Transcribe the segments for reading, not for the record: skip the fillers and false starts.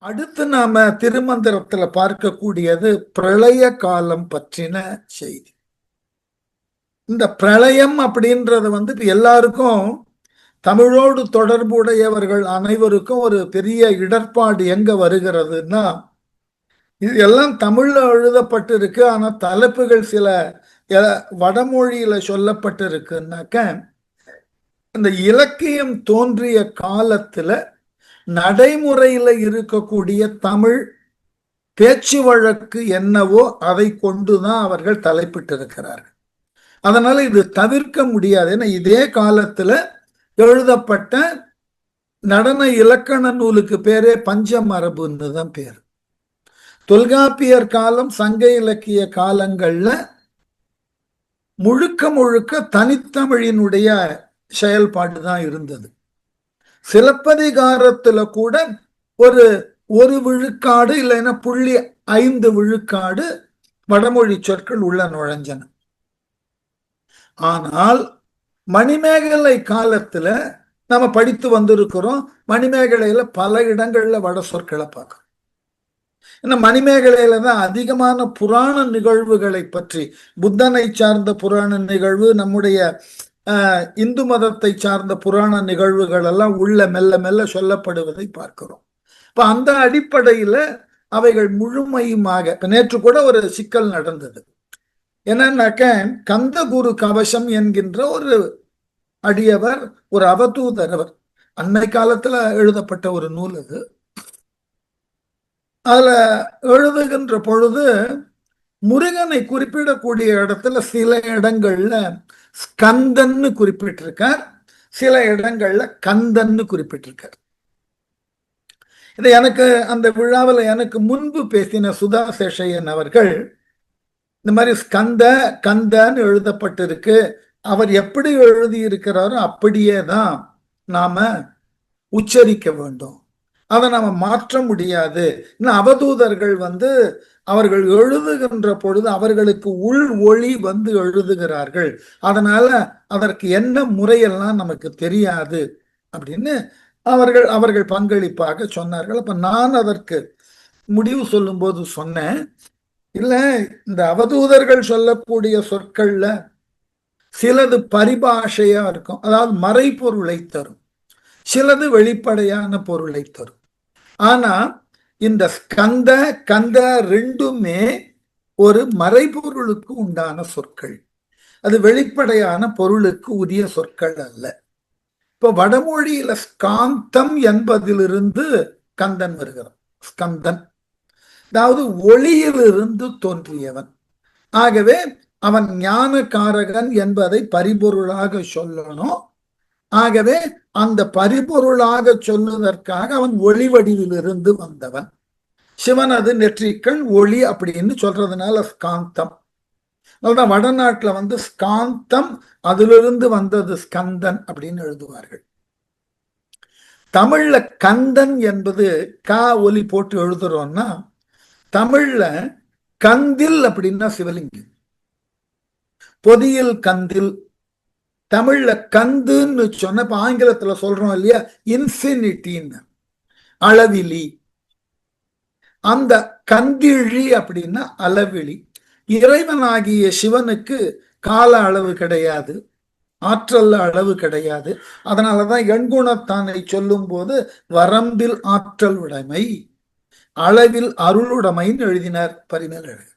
அடுத்து நாம திருமந்திரத்துல பார்க்கக்கூடியது பிரளய காலம் பற்றின செய்தி. இந்த பிரளயம் அப்படின்றது இப்ப எல்லாருக்கும், தமிழோடு தொடர்புடையவர்கள் அனைவருக்கும் ஒரு பெரிய இடர்பாடு எங்க வருகிறதுன்னா, இது எல்லாம் தமிழ்ல எழுதப்பட்டிருக்கு, ஆனா தலைப்புகள் சில வடமொழியில சொல்லப்பட்டிருக்குன்னாக்க, இந்த இலக்கியம் தோன்றிய காலத்துல நடைமுறையில இருக்கக்கூடிய தமிழ் பேச்சு வழக்கு என்னவோ அதை கொண்டுதான் அவர்கள் தலைப்பிட்டிருக்கிறார்கள். அதனால இது தவிர்க்க முடியாது. ஏன்னா இதே காலத்துல எழுதப்பட்ட நடன இலக்கண நூலுக்கு பேரே பஞ்சமரபுன்னு தான் பேர். தொல்காப்பியர் காலம், சங்க இலக்கிய காலங்கள்ல முழுக்க முழுக்க தனித்தமிழினுடைய செயல்பாடு தான் இருந்தது. சிலப்பதிகாரத்துல கூட ஒரு விழுக்காடு இல்லைன்னா 0.5 விழுக்காடு வடமொழி சொற்கள் உள்ள நுழைஞ்சன. ஆனால் மணிமேகலை காலத்துல நம்ம படித்து வந்திருக்கிறோம். மணிமேகலையில பல இடங்கள்ல வட சொற்களை பார்க்கிறோம். ஏன்னா மணிமேகலையில தான் அதிகமான புராண நிகழ்வுகளை பற்றி, புத்தனை சார்ந்த புராண நிகழ்வு, நம்முடைய இந்து மதத்தை சார்ந்த புராண நிகழ்வுகள் எல்லாம் உள்ள மெல்ல மெல்ல சொல்லப்படுவதை பார்க்கிறோம். இப்ப அந்த அடிப்படையில அவைகள் முழுமையுமாக, இப்ப நேற்று கூட ஒரு சிக்கல் நடந்தது. என்னன்னாக்க, கந்த குரு கவசம் என்கின்ற ஒரு அடியவர், ஒரு அவதூதர், அவர் அன்னை காலத்துல எழுதப்பட்ட ஒரு நூல் அது. அதுல எழுதுகின்ற பொழுது முருகனை குறிப்பிடக்கூடிய இடத்துல சில இடங்கள்ல ஸ்கந்தன்னு குறிப்பிட்டிருக்கார், சில இடங்கள்ல கந்தன்னு குறிப்பிட்டிருக்கார். இது எனக்கு அந்த விழாவில் எனக்கு முன்பு பேசின சுதா சேஷையன் அவர்கள், இந்த மாதிரி கந்தன்னு எழுதப்பட்டிருக்கு, அவர் எப்படி எழுதியிருக்கிறாரோ அப்படியே தான் நாம உச்சரிக்க வேண்டும், அதை நாம மாற்ற முடியாது. இன்னும் அவதூதர்கள் அவர்கள் எழுதுகின்ற பொழுது அவர்களுக்கு உள் ஒளி எழுதுகிறார்கள், அதனால அதற்கு என்ன முறையெல்லாம் நமக்கு தெரியாது அப்படின்னு அவர்கள் பங்களிப்பாக சொன்னார்கள். அப்ப நான் அதற்கு முடிவு சொல்லும் போது சொன்னேன், இல்ல, இந்த அவதூதர்கள் சொல்லக்கூடிய சொற்கள்ல சிலது பரிபாஷையா இருக்கும், அதாவது மறைபொருளை தரும், சிலது வெளிப்படையான பொருளை தரும். ஆனா இந்த கந்த ரெண்டுமே ஒரு மறைபொருளுக்கு உண்டான சொற்கள், அது வெளிப்படையான பொருளுக்கு உரிய சொற்கள் அல்ல. இப்ப வடமொழியில ஸ்காந்தம் என்பதிலிருந்து கந்தன் வருகிறான். ஸ்கந்தன் அதாவது ஒளியிலிருந்து தோன்றியவன். ஆகவே அவன் ஞான காரகன் என்பதை பரிபொருளாக சொல்லணும். ஆகவே அந்த பரிபொருளாக சொல்லுவதற்காக அவன் ஒளி வடிவிலிருந்து வந்தவன். சிவனது நெற்றிக்கண் ஒளி அப்படின்னு சொல்றதுனால ஸ்காந்தம். அதனால்தான் வடநாட்டுல ஸ்காந்தம், அதிலிருந்து வந்தது ஸ்கந்தன் அப்படின்னு எழுதுவார்கள். தமிழ்ல கந்தன் என்பது கா ஒலி போட்டு எழுதுறோம்னா, தமிழ்ல கந்தில் அப்படின்னா சிவலிங்கம், பொதியில் கந்தில். தமிழ்ல கந்துன்னு சொன்ன, இப்ப ஆங்கிலத்துல சொல்றோம் இல்லையா, இன்ஃபினிட்டின்னு, அளவிலி. அந்த கந்திழி அப்படின்னா அளவிலி. இறைவனாகிய சிவனுக்கு கால அளவு கிடையாது, ஆற்றல் அளவு கிடையாது. அதனாலதான் எண்குணத்தானை சொல்லும் போது வரம்பில் ஆற்றல் உடைமை, அளவில் அருளுடைமைன்னு எழுதினார் பரிமேலழகர்.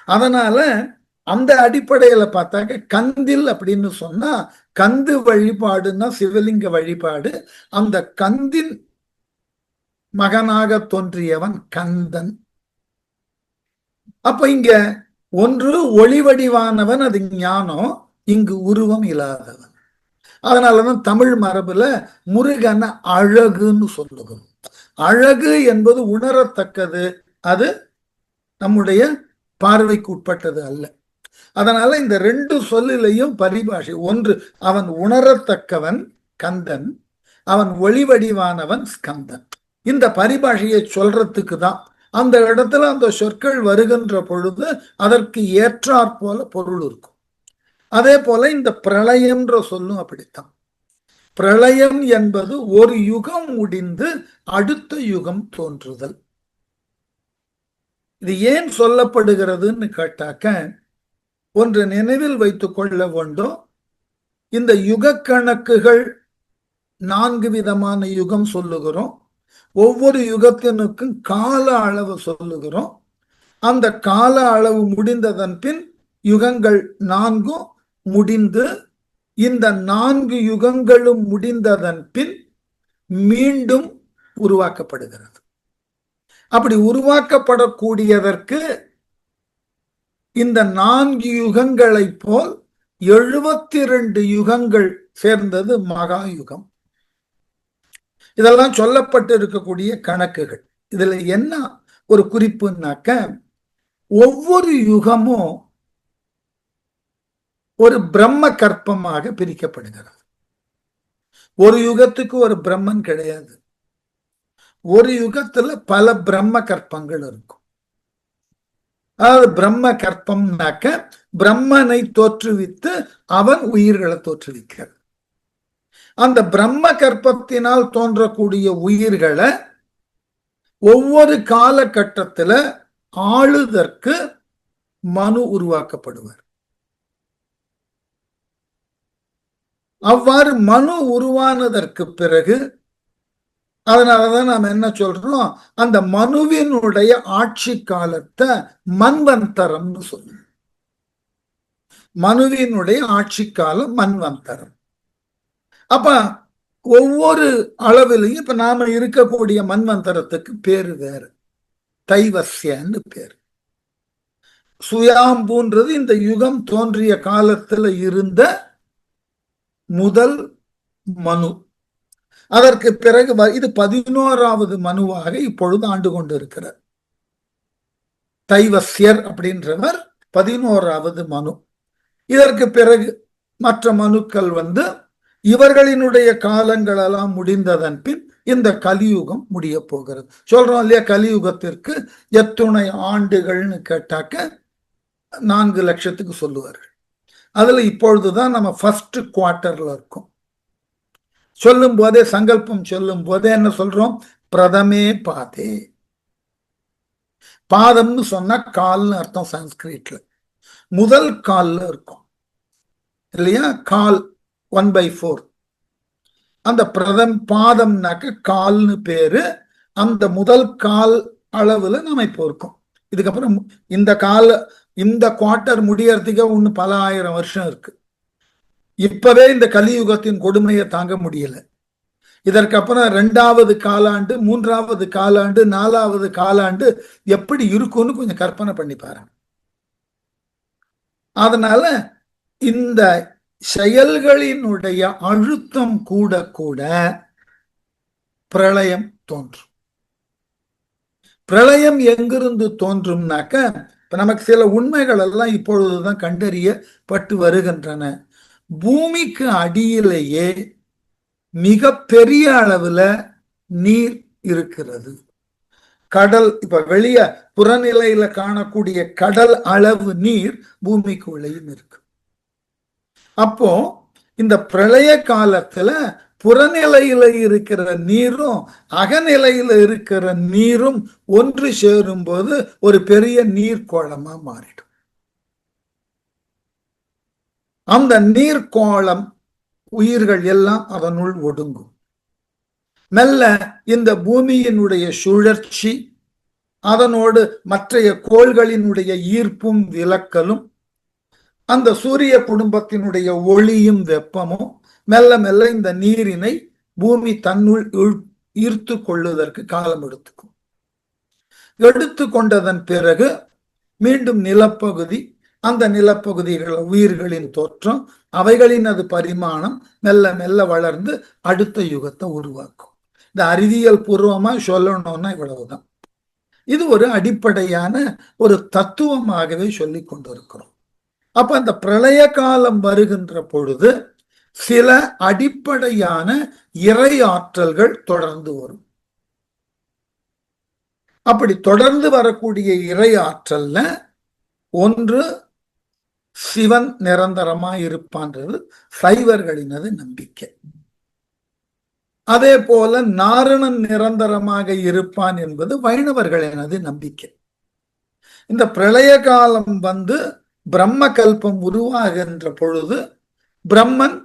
அதனால அந்த அடிப்படையில பார்த்தாங்க, கந்தில் அப்படின்னு சொன்னா கந்து வழிபாடுன்னா சிவலிங்க வழிபாடு. அந்த கந்தின் மகனாக தோன்றியவன் கந்தன். அப்ப இங்க ஒன்று ஒளி வடிவானவன், அது ஞானம், இங்கு உருவம் இல்லாதவன். அதனாலதான் தமிழ் மரபுல முருகனை அழகுன்னு சொல்லுகிறோம். அழகு என்பது உணரத்தக்கது, அது நம்முடைய பார்வைக்கு உட்பட்டது அல்ல. அதனால இந்த ரெண்டு சொல்லிலையும் பரிபாஷை ஒன்று, அவன் உணரத்தக்கவன் கந்தன், அவன் ஒளி வடிவானவன் ஸ்கந்தன். இந்த பரிபாஷையை சொல்றதுக்கு தான் அந்த இடத்துல அந்த சொற்கள் வருகின்ற பொழுது அதற்கு ஏற்றாற் போல பொருள் இருக்கும். அதே போல இந்த பிரளயம்ன்ற சொல்லும் அப்படித்தான். பிரளயம் என்பது ஒரு யுகம் முடிந்து அடுத்த யுகம் தோன்றுதல். இது ஏன் சொல்லப்படுகிறதுன்னு கேட்டாக்க, ஒன்று நினைவில் வைத்துக் கொள்ள வேண்டும். இந்த யுக கணக்குகள் 4 விதமான யுகம் சொல்லுகிறோம். ஒவ்வொரு யுகத்தினுக்கும் கால அளவு சொல்லுகிறோம். அந்த கால அளவு முடிந்ததன் பின் யுகங்கள் 4 முடிந்து, இந்த 4 யுகங்களும் முடிந்ததன் பின் மீண்டும் உருவாக்கப்படுகிறது. அப்படி உருவாக்கப்படக்கூடியதற்கு இந்த 4 யுகங்களை போல் 72 யுகங்கள் சேர்ந்தது மகா யுகம். இதெல்லாம் சொல்லப்பட்டு இருக்கக்கூடிய கணக்குகள். இதுல என்ன ஒரு குறிப்புனாக்க, ஒவ்வொரு யுகமும் ஒரு பிரம்ம கற்பமாக பிரிக்கப்படுகிறது. ஒரு யுகத்துக்கு ஒரு பிரம்மன் கிடையாது. ஒரு யுகத்துல பல பிரம்ம கற்பங்கள் இருக்கும். அதாவது பிரம்ம கற்பம்னாக்க பிரம்மனை தோற்றுவித்து அவன் உயிர்களை தோற்றுவிக்கிறார். அந்த பிரம்ம கற்பத்தினால் தோன்றக்கூடிய உயிர்களை ஒவ்வொரு காலகட்டத்துல ஆளுதற்கு மனு உருவாக்கப்படுவார். அவ்வாறு மனு உருவானதற்கு பிறகு, அதனாலதான் நாம் என்ன சொல்றோம், அந்த மனுவினுடைய ஆட்சி காலத்தை மன்வந்தரம்னு சொல்லுவோம். மனுவினுடைய ஆட்சி காலம் மன்வந்தரம். அப்ப ஒவ்வொரு அளவிலையும் இப்ப நாம இருக்கக்கூடிய மன்வந்தரத்துக்கு பேரு வேறு. தைவசியன்னு பேரு. சுயாம்பூன்றது இந்த யுகம் தோன்றிய காலத்துல இருந்த முதல் மனு. அதற்கு பிறகு இது 11வது மனுவாக இப்பொழுது ஆண்டு கொண்டு இருக்கிறார். தைவசியர் அப்படின்றவர் 11வது மனு. இதற்கு பிறகு மற்ற மனுக்கள் இவர்களினுடைய காலங்கள் எல்லாம் முடிந்ததன் பின் இந்த கலியுகம் முடிய போகிறது. சொல்றோம் இல்லையா, கலியுகத்திற்கு எத்துணை ஆண்டுகள்னு கேட்டாக்க 4 லட்சத்துக்கு சொல்லுவார்கள். அதுல இப்பொழுதுதான் நம்ம ஃபர்ஸ்ட் குவார்டர்ல இருக்கோம். சொல்லும் போதே, சங்கல்பம் சொல்லும் போதே என்ன சொல்றோம், பிரதமே பாதே. பாதம்னு சொன்னா கால்னு அர்த்தம் சன்ஸ்கிரிட்ல. முதல் கால்ல இருக்கும் இல்லையா, கால் 1/4. அந்த பாதம்னாக்க கால்னு பேரு. அந்த முதல் கால் அளவுல நம்ம இப்போ இருக்கோம். இதுக்கப்புறம் இந்த குவார்டர் முடியறதுக்கே ஒண்ணு பல ஆயிரம் வருஷம் இருக்கு. இப்பவே இந்த கலியுகத்தின் கொடுமையை தாங்க முடியல. இதற்கப்புறம் 2வது காலாண்டு, 3வது காலாண்டு, 4வது காலாண்டு எப்படி இருக்கும்னு கொஞ்சம் கற்பனை பண்ணி பாருங்க. அதனால இந்த செயல்களினுடைய அழுத்தம் கூட கூட பிரளயம் தோன்றும். பிரளயம் எங்கிருந்து தோன்றும்னாக்க, இப்ப நமக்கு சில உண்மைகள் எல்லாம் இப்பொழுதுதான் கண்டறியப்பட்டு வருகின்றன. பூமிக்கு அடியிலேயே மிக பெரிய அளவுல நீர் இருக்கிறது. கடல், இப்ப வெளிய புறநிலையில காணக்கூடிய கடல் அளவு நீர் பூமிக்குள்ளேயும் இருக்கு. அப்போ இந்த பிரளய காலத்துல புறநிலையில இருக்கிற நீரும் அகநிலையில இருக்கிற நீரும் ஒன்று சேரும் போது ஒரு பெரிய நீர்க்கோளமா மாறிடும். அந்த நீர்க்கோளம் உயிர்கள் எல்லாம் அதனுள் ஒடுங்கும். மெல்ல இந்த பூமியினுடைய சுழற்சி, அதனோடு மற்றைய கோள்களினுடைய ஈர்ப்பும் விலக்கலும், அந்த சூரிய குடும்பத்தினுடைய ஒளியும் வெப்பமும் மெல்ல மெல்ல இந்த நீரினை பூமி தன்னுள் ஈர்த்து கொள்ளுவதற்கு காலம் எடுத்துக்கும். எடுத்து கொண்டதன் பிறகு மீண்டும் நிலப்பகுதி, அந்த நிலப்பகுதிகள் உயிர்களின் தோற்றம், அவைகளின் அது பரிமாணம் மெல்ல மெல்ல வளர்ந்து அடுத்த யுகத்தை உருவாக்கும். இந்த அறிவியல் பூர்வமா சொல்லணும்னா இவ்வளவுதான். இது ஒரு அடிப்படையான ஒரு தத்துவமாகவே சொல்லி கொண்டிருக்கிறோம். அப்ப அந்த பிரளய காலம் வருகின்ற பொழுது சில அடிப்படையான இறை ஆற்றல்கள் தொடர்ந்து வரும். அப்படி தொடர்ந்து வரக்கூடிய இறை ஆற்றல்ல ஒன்று சிவன் நிரந்தரமா இருப்பான்றது சைவர்களினது நம்பிக்கை. அதே போல நாரணன் நிரந்தரமாக இருப்பான் என்பது வைணவர்களினது நம்பிக்கை. இந்த பிரளய காலம் வந்து பிரம்ம கல்பம் உருவாகின்ற பொழுது பிரம்மன்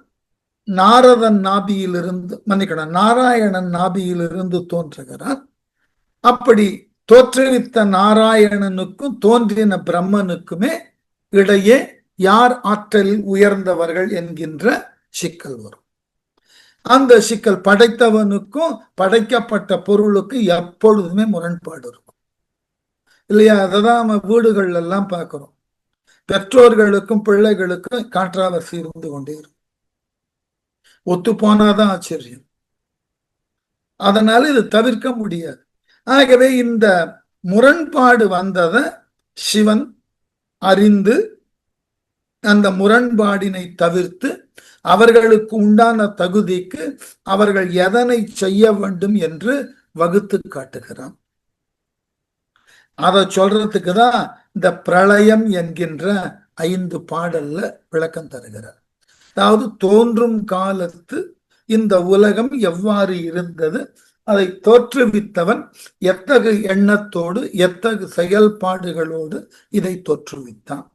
நாரதன் நாபியிலிருந்து மன்னிக்கணும் நாராயணன் நாபியிலிருந்து தோன்றுகிறார். அப்படி தோற்றுவித்த நாராயணனுக்கும் தோன்றின பிரம்மனுக்குமே இடையே யார் ஆற்றலில் உயர்ந்தவர்கள் என்கின்ற சிக்கல் வரும். அந்த சிக்கல் படைத்தவனுக்கும் படைக்கப்பட்ட பொருளுக்கு எப்பொழுதுமே முரண்பாடு இருக்கும் இல்லையா? அததான் நம்ம வீடுகள் எல்லாம் பார்க்கிறோம். பெற்றோர்களுக்கும் பிள்ளைகளுக்கும் கான்ட்ராவர்சி இருந்து கொண்டே இருக்கும். ஒத்து போனாதான் ஆச்சரியம். அதனால இது தவிர்க்க முடியாது. ஆகவே இந்த முரண்பாடு வந்ததை சிவன் அறிந்து அந்த முரண்பாடினை தவிர்த்து அவர்களுக்கு உண்டான தகுதிக்கு அவர்கள் எதனை செய்ய வேண்டும் என்று வகுத்து காட்டுகிறான். அதை சொல்றதுக்கு தான் இந்த பிரளயம் என்கின்ற 5 பாடல்ல விளக்கம் தருகிறார். அதாவது தோன்றும் காலத்து இந்த உலகம் எவ்வாறு இருந்தது, அதை தோற்றுவித்தவன் எத்தகு எண்ணத்தோடு எத்தகு செயல்பாடுகளோடு இதை தோற்றுவித்தான்.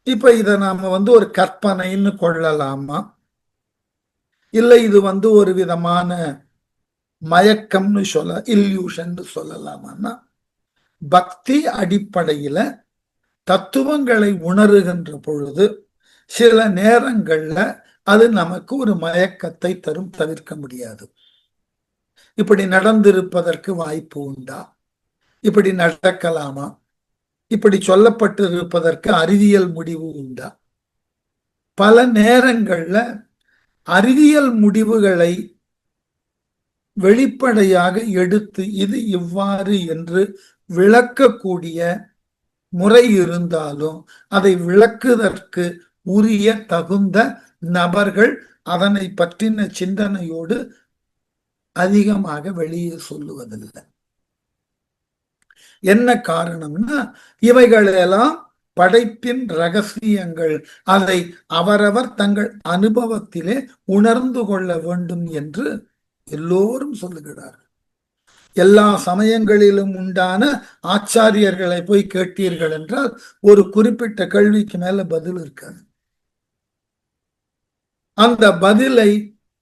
இப்ப இதை நாம ஒரு கற்பனைன்னு கொள்ளலாமா, இல்லை இது ஒரு விதமான மயக்கம்னு இல்யூஷன் சொல்லலாமான்னா, பக்தி அடிப்படையில தத்துவங்களை உணருகின்ற பொழுது சில நேரங்கள்ல அது நமக்கு ஒரு மயக்கத்தை தரும், தவிர்க்க முடியாது. இப்படி நடந்திருப்பதற்கு வாய்ப்பு உண்டா, இப்படி நடக்கலாமா, இப்படி சொல்லப்பட்டு இருப்பதற்கு அறிவியல் முடிவு உண்டா? பல நேரங்கள்ல அறிவியல் முடிவுகளை வெளிப்படையாக எடுத்து இது இவ்வாறு என்று விளக்கக்கூடிய முறை இருந்தாலும் அதை விளக்குவதற்கு உரிய தகுந்த நபர்கள் அதனை பற்றின சிந்தனையோடு அதிகமாக வெளியே சொல்லுவதில்லை. என்ன காரணம்னா, இவைகளெல்லாம் படைப்பின் ரகசியங்கள், அதை அவரவர் தங்கள் அனுபவத்திலே உணர்ந்து கொள்ள வேண்டும் என்று எல்லோரும் சொல்லுகிறார்கள். எல்லா சமயங்களிலும் உண்டான ஆச்சாரியர்களை போய் கேட்டீர்கள் என்றால் ஒரு குறிப்பிட்ட கேள்விக்கு மேல பதில் இருக்காது. அந்த பதிலை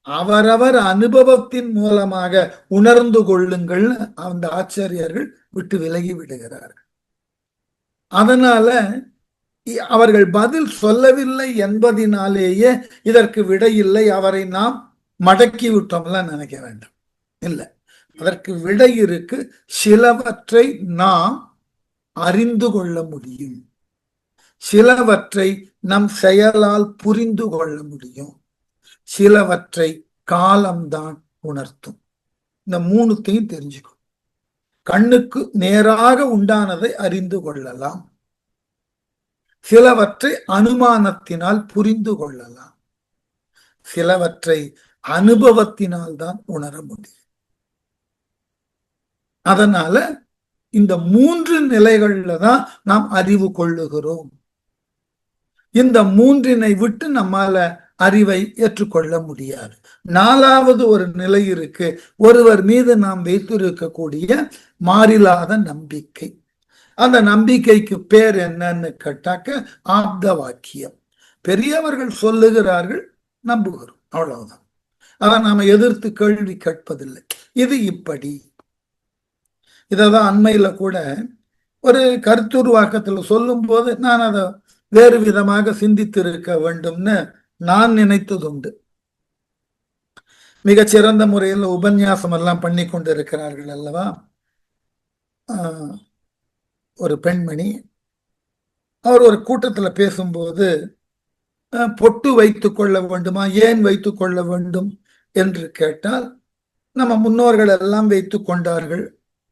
அவரவர் அனுபவத்தின் மூலமாக உணர்ந்து கொள்ளுங்கள் அந்த ஆச்சாரியர்கள் விட்டு விலகி விடுகிறார்கள். அதனால அவர்கள் பதில் சொல்லவில்லை என்பதினாலேயே இதற்கு விடையில்லை, அவரை நாம் மடக்கி விட்டோம்லாம் நினைக்க வேண்டாம். இல்லை, அதற்கு விடை இருக்கு. சிலவற்றை நாம் அறிந்து கொள்ள முடியும், சிலவற்றை நம் செயலால் புரிந்து கொள்ள முடியும், சிலவற்றை காலம்தான் உணர்த்தும். இந்த 3த்தையும் தெரிஞ்சுக்கும். கண்ணுக்கு நேராக உண்டானதை அறிந்து கொள்ளலாம், சிலவற்றை அனுமானத்தினால் புரிந்து கொள்ளலாம், சிலவற்றை அனுபவத்தினால் தான் உணர முடியும். அதனால இந்த 3 நிலைகள்ல தான் நாம் அறிவு கொள்ளுகிறோம். இந்த 3னை விட்டு நம்மால அறிவை ஏற்றுக்கொள்ள முடியாது. 4வது ஒரு நிலை இருக்கு, ஒருவர் மீது நாம் வைத்திருக்கக்கூடிய மாறிலாத நம்பிக்கை. அந்த நம்பிக்கைக்கு பேர் என்னன்னு கேட்டாக்க ஆப்த வாக்கியம். பெரியவர்கள் சொல்லுகிறார்கள், நம்புகிறோம், அவ்வளவுதான். அதை நாம எதிர்த்து கேள்வி கேட்பதில்லை. இது இப்படி. இததான் அண்மையில கூட ஒரு கருத்துருவாக்கத்தில் சொல்லும் போது நான் அதை வேறு விதமாக சிந்தித்திருக்க வேண்டும்னு நான் நினைத்தது உண்டு. மிகச்சிறந்த முறையில் உபன்யாசம் எல்லாம் பண்ணி கொண்டு இருக்கிறார்கள் அல்லவா ஒரு பெண்மணி. அவர் ஒரு கூட்டத்துல பேசும்போது பொட்டு வைத்துக் கொள்ள வேண்டுமா, ஏன் வைத்துக் கொள்ள வேண்டும் என்று கேட்டால், நம்ம முன்னோர்கள் எல்லாம் வைத்துக் கொண்டார்கள்,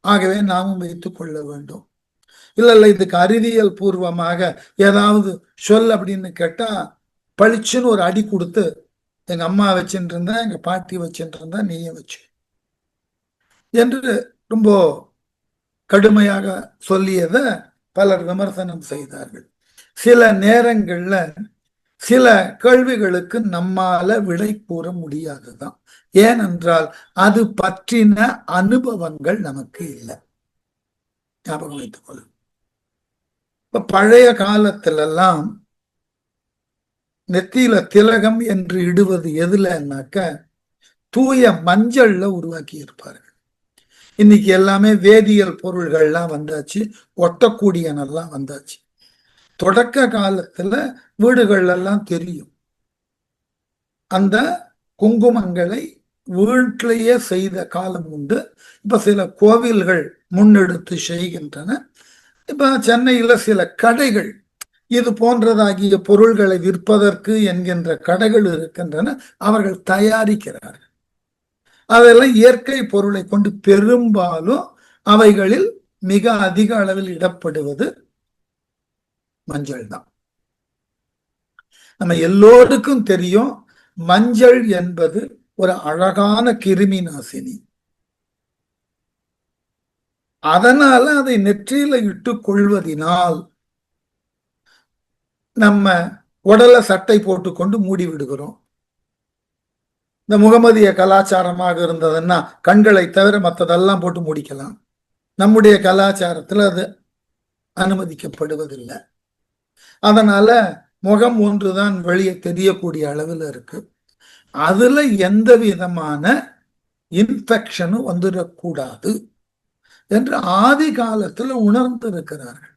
ஆகவே நாமும் வைத்துக் கொள்ள வேண்டும். இல்ல இதுக்கு அறிவியல் பூர்வமாக ஏதாவது சொல் அப்படின்னு கேட்டா பளிச்சுன்னு ஒரு அடி கொடுத்து, எங்க அம்மா வச்சுட்டு இருந்தா, எங்க பாட்டி வச்சுட்டு இருந்தா, நீயே வச்சு என்று ரொம்ப கடுமையாக சொல்லியத பலர் விமர்சனம் செய்தார்கள். சில நேரங்கள்ல சில கேள்விகளுக்கு நம்மால விடை கூற முடியாதுதான். ஏனென்றால் அது பற்றின அனுபவங்கள் நமக்கு இல்லை. ஞாபகம் வைத்துக் கொள்ளும். இப்ப பழைய காலத்திலெல்லாம் நெத்தியில திலகம் என்று இடுவது எதுலன்னாக்க தூய மஞ்சள்ல உருவாக்கி இருப்பார்கள். இன்னைக்கு எல்லாமே வேதியியல் பொருள்கள்லாம் வந்தாச்சு, ஒட்டக்கூடியனெல்லாம் வந்தாச்சு. தொடக்க காலத்துல வீடுகள் எல்லாம் தெரியும். அந்த குங்குமங்களை வீட்டிலேயே செய்த காலம் உண்டு. இப்ப சில கோவில்கள் முன்னெடுத்து செய்கின்றன. இப்ப சென்னையில சில கடைகள் இது போன்றதாகிய பொருள்களை விற்பதற்கு என்கின்ற கடைகள் இருக்கின்றன. அவர்கள் தயாரிக்கிறார்கள். அதெல்லாம் இயற்கை பொருளை கொண்டு பெரும்பாலும் அவைகளில் மிக அதிக அளவில் இடப்படுவது மஞ்சள் தான். நம்ம எல்லோருக்கும் தெரியும், மஞ்சள் என்பது ஒரு அழகான கிருமி நாசினி. அதனால அதை நெற்றியில இட்டுக் கொள்வதினால் நம்ம உடலை சட்டை போட்டுக்கொண்டு மூடி விடுகிறோம். இந்த முகமதிய கலாச்சாரமாக இருந்ததுன்னா கண்களை தவிர மற்றதெல்லாம் போட்டு முடிக்கலாம். நம்முடைய கலாச்சாரத்தில் அது அனுமதிக்கப்படுவதில்லை. அதனால முகம் ஒன்றுதான் வெளியே தெரியக்கூடிய அளவில் இருக்கு. அதுல எந்த விதமான இன்ஃபெக்ஷனும் வந்துடக்கூடாது என்று ஆதி காலத்துல உணர்ந்து இருக்கிறார்கள்.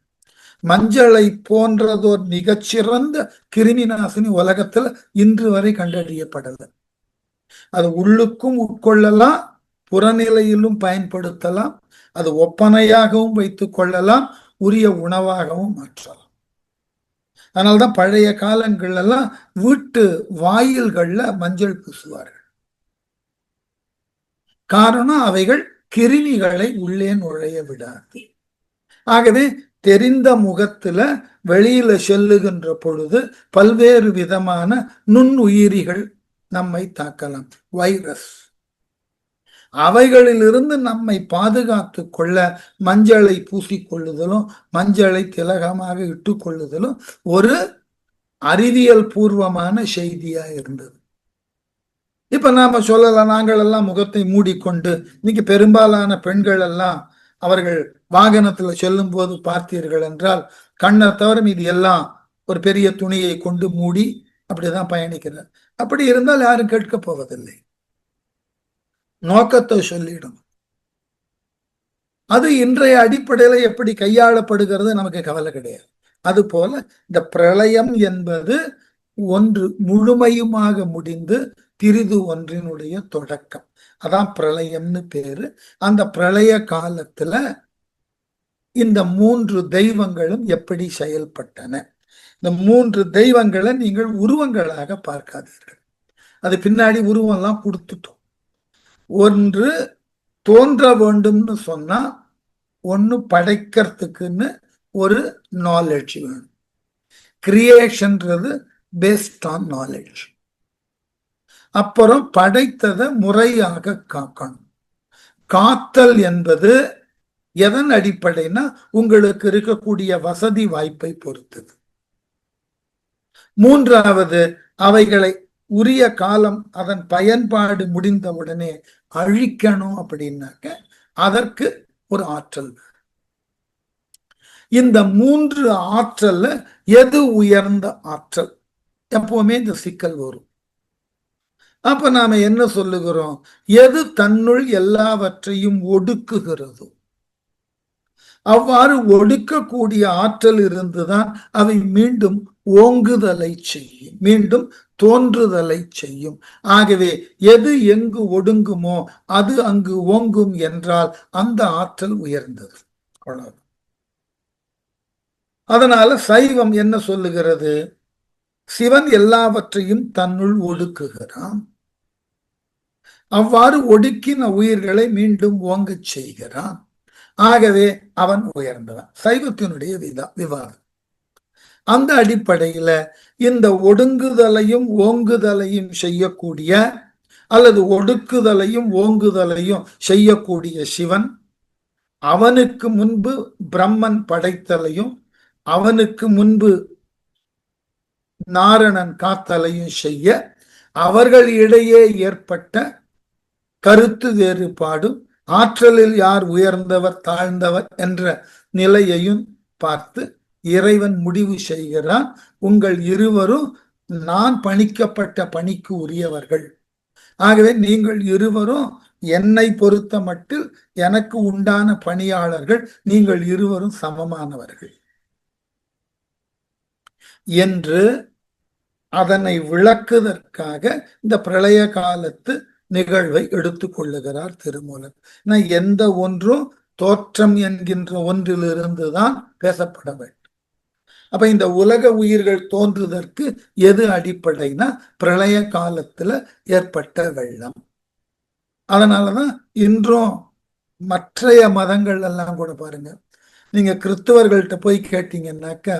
மஞ்சளை போன்றதோர் மிகச்சிறந்த கிருமி நாசினி உலகத்துல இன்று வரை கண்டறியப்படலை. அது உள்ளுக்கும் உட்கொள்ளலாம், புறநிலையிலும் பயன்படுத்தலாம், அது ஒப்பனையாகவும் வைத்துக் கொள்ளலாம், உரிய உணவாகவும் மாற்றலாம். அதனால்தான் பழைய காலங்கள் எல்லாம் வீட்டு வாயில்கள்ல மஞ்சள் பூசுவார்கள். காரணம் அவைகள் கிருமிகளை உள்ளே நுழைய விடாது. ஆகவே தெரிந்த முகத்துல வெளியில செல்லுகின்ற பொழுது பல்வேறு விதமான நுண்ணுயிரிகள் நம்மை தாக்கலாம். வைரஸ், அவைகளிலிருந்து நம்மை பாதுகாத்து கொள்ள மஞ்சளை பூசிக்கொள்ளுதலும் மஞ்சளை திலகமாக இட்டுக் கொள்ளுதலும் ஒரு அறிவியல் பூர்வமான செய்தியா இருந்தது. இப்ப நாம சொல்லலாம், நாங்கள் எல்லாம் முகத்தை மூடிக்கொண்டு, இன்னைக்கு பெரும்பாலான பெண்கள் எல்லாம் அவர்கள் வாகனத்துல செல்லும் போது பார்த்தீர்கள் என்றால் கண்ணை தவிர மீது எல்லாம் ஒரு பெரிய துணியை கொண்டு மூடி அப்படிதான் பயணிக்கிறார். அப்படி இருந்தால் யாரும் கேட்க போவதில்லை. நோக்கத்தை சொல்லிடும். அது இன்றைய அடிப்படையில எப்படி கையாளப்படுகிறது நமக்கு கவலை கிடையாது. அது போல இந்த பிரளயம் என்பது ஒன்று முழுமையுமாக முடிந்து பிரிது ஒன்றினுடைய தொடக்கம். அதான் பிரளயம்னு பேரு. அந்த பிரளய காலத்துல இந்த 3 தெய்வங்களும் எப்படி செயல்பட்டன. இந்த 3 தெய்வங்களை நீங்கள் உருவங்களாக பார்க்காதீர்கள். அது பின்னாடி உருவம்லாம் கொடுத்துட்டோம். ஒன்று தோன்ற வேண்டும்னு சொன்னா ஒன்னு படைக்கிறதுக்குன்னு ஒரு நாலேஜ் வேணும். கிரியேஷன்றது பேஸ்ட் ஆன் நாலேஜ். அப்புறம் படைத்ததை முறையாக காக்கணும். காத்தல் என்பது எதன் அடிப்படைனா உங்களுக்கு இருக்கக்கூடிய வசதி வாய்ப்பை பொறுத்தது. மூன்றாவது, அவைகளை உரிய காலம் அதன் பயன்பாடு முடிந்தவுடனே அழிக்கணும் அப்படின்னாக்க அதற்கு ஒரு ஆற்றல். இந்த 3 ஆற்றல்ல எது உயர்ந்த ஆற்றல்? எப்பவுமே இந்த சிக்கல் வரும். அப்ப நாம என்ன சொல்லுகிறோம்? எது தன்னுள் எல்லாவற்றையும் ஒடுக்குகிறதோ அவ்வாறு ஒடுக்கக்கூடிய ஆற்றல் இருந்துதான் அவை மீண்டும் ஓங்குதலை செய்யும், மீண்டும் தோன்றுதலை செய்யும். ஆகவே எது எங்கு ஒடுங்குமோ அது அங்கு ஓங்கும் என்றால் அந்த ஆற்றல் உயர்ந்தது. அதனால சைவம் என்ன சொல்லுகிறது? சிவன் எல்லாவற்றையும் தன்னுள் ஒடுக்குகிறான். அவ்வாறு ஒடுக்கின உயிர்களை மீண்டும் ஓங்கச் செய்கிறான். ஆகவே அவன் உயர்ந்தவன். சைவத்தினுடைய விவாதம். அந்த அடிப்படையில இந்த ஒடுங்குதலையும் ஓங்குதலையும் செய்யக்கூடிய அல்லது ஒடுக்குதலையும் ஓங்குதலையும் செய்யக்கூடிய சிவன், அவனுக்கு முன்பு பிரம்மன் படைத்தலையும் அவனுக்கு முன்பு நாரணன் காத்தலையும் செய்ய அவர்கள் இடையே ஏற்பட்ட கருத்து வேறுபாடும், ஆற்றலில் யார் உயர்ந்தவர் தாழ்ந்தவர் என்ற நிலையையும் பார்த்து இறைவன் முடிவு செய்கிறான். உங்கள் இருவரும் நான் பணிக்கப்பட்ட பணிக்கு உரியவர்கள். ஆகவே நீங்கள் இருவரும் என்னை பொறுத்த மட்டில் எனக்கு உண்டான பணியாளர்கள், நீங்கள் இருவரும் சமமானவர்கள் என்று அதனை விளக்குவதற்காக இந்த பிரளய காலத்து நிகழ்வை எடுத்துக் கொள்ளுகிறார் திருமூலர். எந்த ஒன்றும் தோற்றம் என்கின்ற ஒன்றிலிருந்துதான் பேசப்பட வேண்டும். அப்ப இந்த உலக உயிர்கள் தோன்றுவதற்கு எது அடிப்படைனா பிரளய காலத்துல ஏற்பட்ட வெள்ளம். அதனாலதான் இன்றும் மற்றைய மதங்கள் எல்லாம் கூட பாருங்க, நீங்க கிறிஸ்தவர்கள்ட்ட போய் கேட்டீங்கன்னாக்க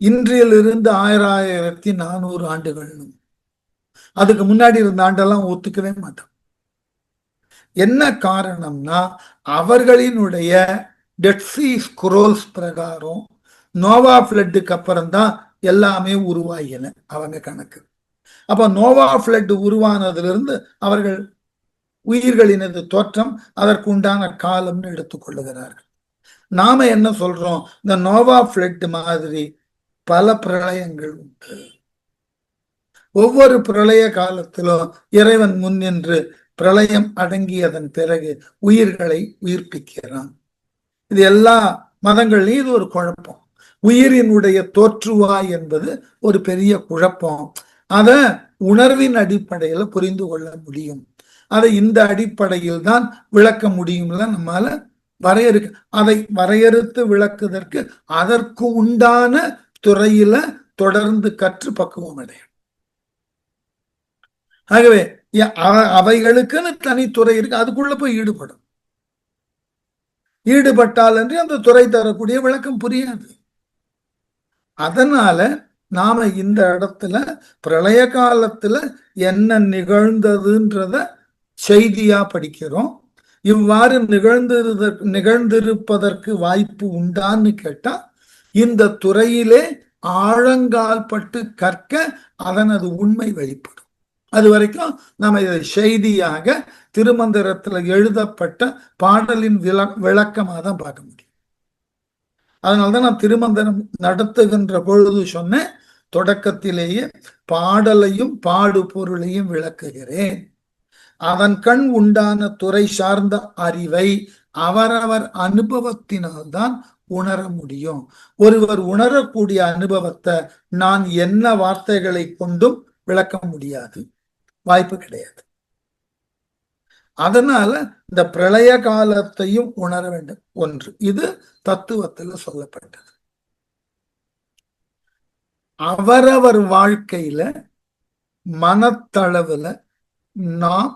இன்றிலிருந்து 1400 ஆண்டுகள், அதுக்கு முன்னாடி இருந்த ஆண்டெல்லாம் ஒத்துக்கவே மாட்டோம். என்ன காரணம்னா அவர்களினுடைய டெட் சீ ஸ்க்ரோல்ஸ் பிரகாரம் நோவா ஃபிளட்டுக்கு அப்புறம் தான் எல்லாமே உருவாகின அவங்க கணக்கு. அப்ப நோவா ஃபிளட் உருவானதுல இருந்து அவர்கள் உயிர்களினது தோற்றம் அதற்கு உண்டான காலம்னு எடுத்துக்கொள்ளுகிறார்கள். நாம என்ன சொல்றோம், இந்த நோவா ஃபிளட் மாதிரி பல பிரளயங்கள் உண்டு. ஒவ்வொரு பிரளய காலத்திலும் இறைவன் முன்னின்று பிரளயம் அடங்கியதன் பிறகு உயிர்களை உயிர்ப்பிக்கிறான். இது எல்லா மதங்கள்லையும் இது ஒரு குழப்பம். உயிரினுடைய தோற்றுவாய் என்பது ஒரு பெரிய குழப்பம். அத உணர்வின் அடிப்படையில புரிந்து கொள்ள முடியும். அதை இந்த அடிப்படையில் தான் விளக்க முடியும்ல நம்மால வரையறுக்க. அதை வரையறுத்து விளக்குவதற்கு அதற்கு உண்டான துறையில தொடர்ந்து கற்று பக்குவம் அடையும். ஆகவே அவைகளுக்குன்னு தனித்துறை இருக்கு, அதுக்குள்ள போய் ஈடுபடும். ஈடுபட்டால் என்று அந்த துறை தரக்கூடிய விளக்கம் புரியாது. அதனால நாம இந்த இடத்துல பிரளய காலத்துல என்ன நிகழ்ந்ததுன்றத செய்தியா படிக்கிறோம். இவ்வாறு நிகழ்ந்திருப்பதற்கு வாய்ப்பு உண்டான்னு கேட்டா இந்த துறையிலே ஆழங்கால் பட்டு கற்க அதனது உண்மை வெளிப்படும். அது வரைக்கும் நாம இதை செய்தியாக திருமந்திரத்துல எழுதப்பட்ட பாடலின் விளக்கமாக தான் பார்க்க முடியும். அதனால்தான் நான் திருமந்திரம் நடத்துகின்ற பொழுது சொன்னேன், தொடக்கத்திலேயே பாடலையும் பாடு பொருளையும் விளக்குகிறேன். அதன் கண் உண்டான துறை சார்ந்த அறிவை அவரவர் அனுபவத்தினால்தான் உணர முடியும். ஒருவர் உணரக்கூடிய அனுபவத்தை நான் என்ன வார்த்தைகளை கொண்டும் விளக்க முடியாது, வாய்ப்பு கிடையாது. அதனால இந்த பிரளய காலத்தையும் உணர வேண்டும். ஒன்று இது தத்துவத்தில் சொல்லப்பட்டது. அவரவர் வாழ்க்கையில மனத்தளவுல நாம்